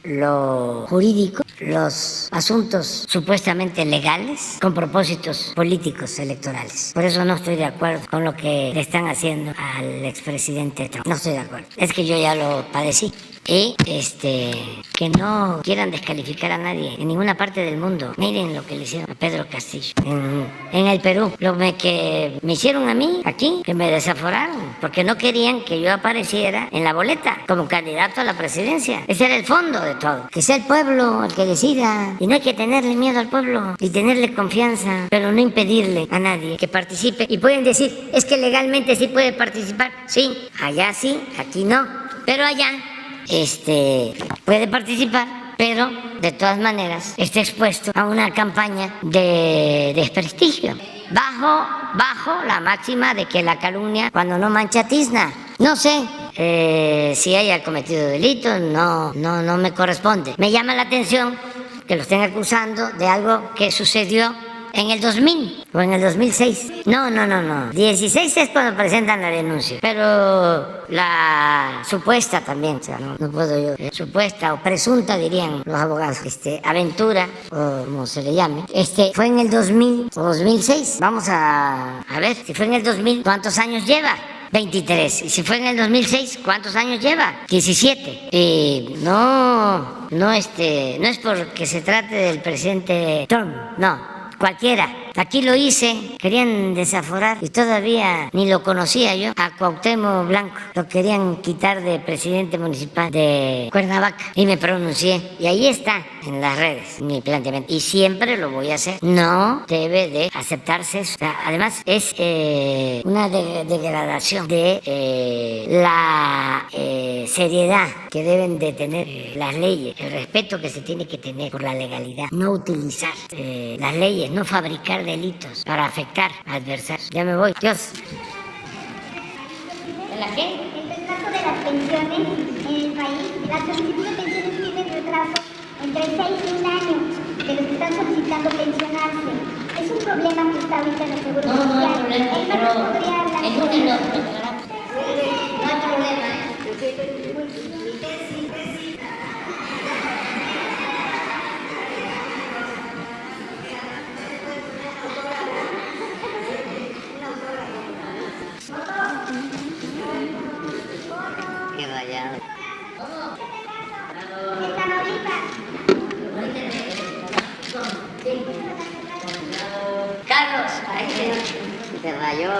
lo jurídico, los asuntos supuestamente legales con propósitos políticos electorales. Por eso no estoy de acuerdo con lo que le están haciendo al expresidente Trump. No estoy de acuerdo. Es que yo ya lo padecí. Y que no quieran descalificar a nadie en ninguna parte del mundo. Miren lo que le hicieron a Pedro Castillo en el Perú, lo que me hicieron a mí aquí, que me desaforaron porque no querían que yo apareciera en la boleta como candidato a la presidencia. Ese era el fondo de todo, que sea el pueblo el que decida, y no hay que tenerle miedo al pueblo y tenerle confianza, pero no impedirle a nadie que participe. Y pueden decir, es que legalmente sí puede participar. Sí, allá sí, aquí no, pero allá puede participar, pero de todas maneras está expuesto a una campaña de desprestigio, bajo la máxima de que la calumnia cuando no mancha tizna. No sé si haya cometido delito, no me corresponde. Me llama la atención que lo estén acusando de algo que sucedió en el 2000 o en el 2006. No. 16 es cuando presentan la denuncia. Pero la supuesta también, o sea, no puedo yo. Supuesta o presunta, dirían los abogados. Aventura, o como se le llame. Fue en el 2000 o 2006. Vamos a ver si fue en el 2000, ¿cuántos años lleva? 23. Y si fue en el 2006, ¿cuántos años lleva? 17. Y no es porque se trate del presidente Trump, no. Cualquiera. Aquí lo hice, querían desaforar y todavía ni lo conocía yo, a Cuauhtémoc Blanco. Lo querían quitar de presidente municipal de Cuernavaca y me pronuncié. Y ahí está en las redes mi planteamiento. Y siempre lo voy a hacer. No debe de aceptarse eso. O sea, además es una degradación de la seriedad que deben de tener las leyes, el respeto que se tiene que tener por la legalidad. No utilizar las leyes, no fabricar delitos para afectar a adversarios. Ya me voy. Dios. ¿En la qué? El retraso de las pensiones en el país. Las solicitudes de pensiones tienen retraso entre 6 y 1 año de los que están solicitando pensionarse. Es un problema que está ahorita en el Seguro Social. No hay problema, Él pero no podría hablar. el lunes no hay problema, Qué rayado. Carlos, ahí se rayó.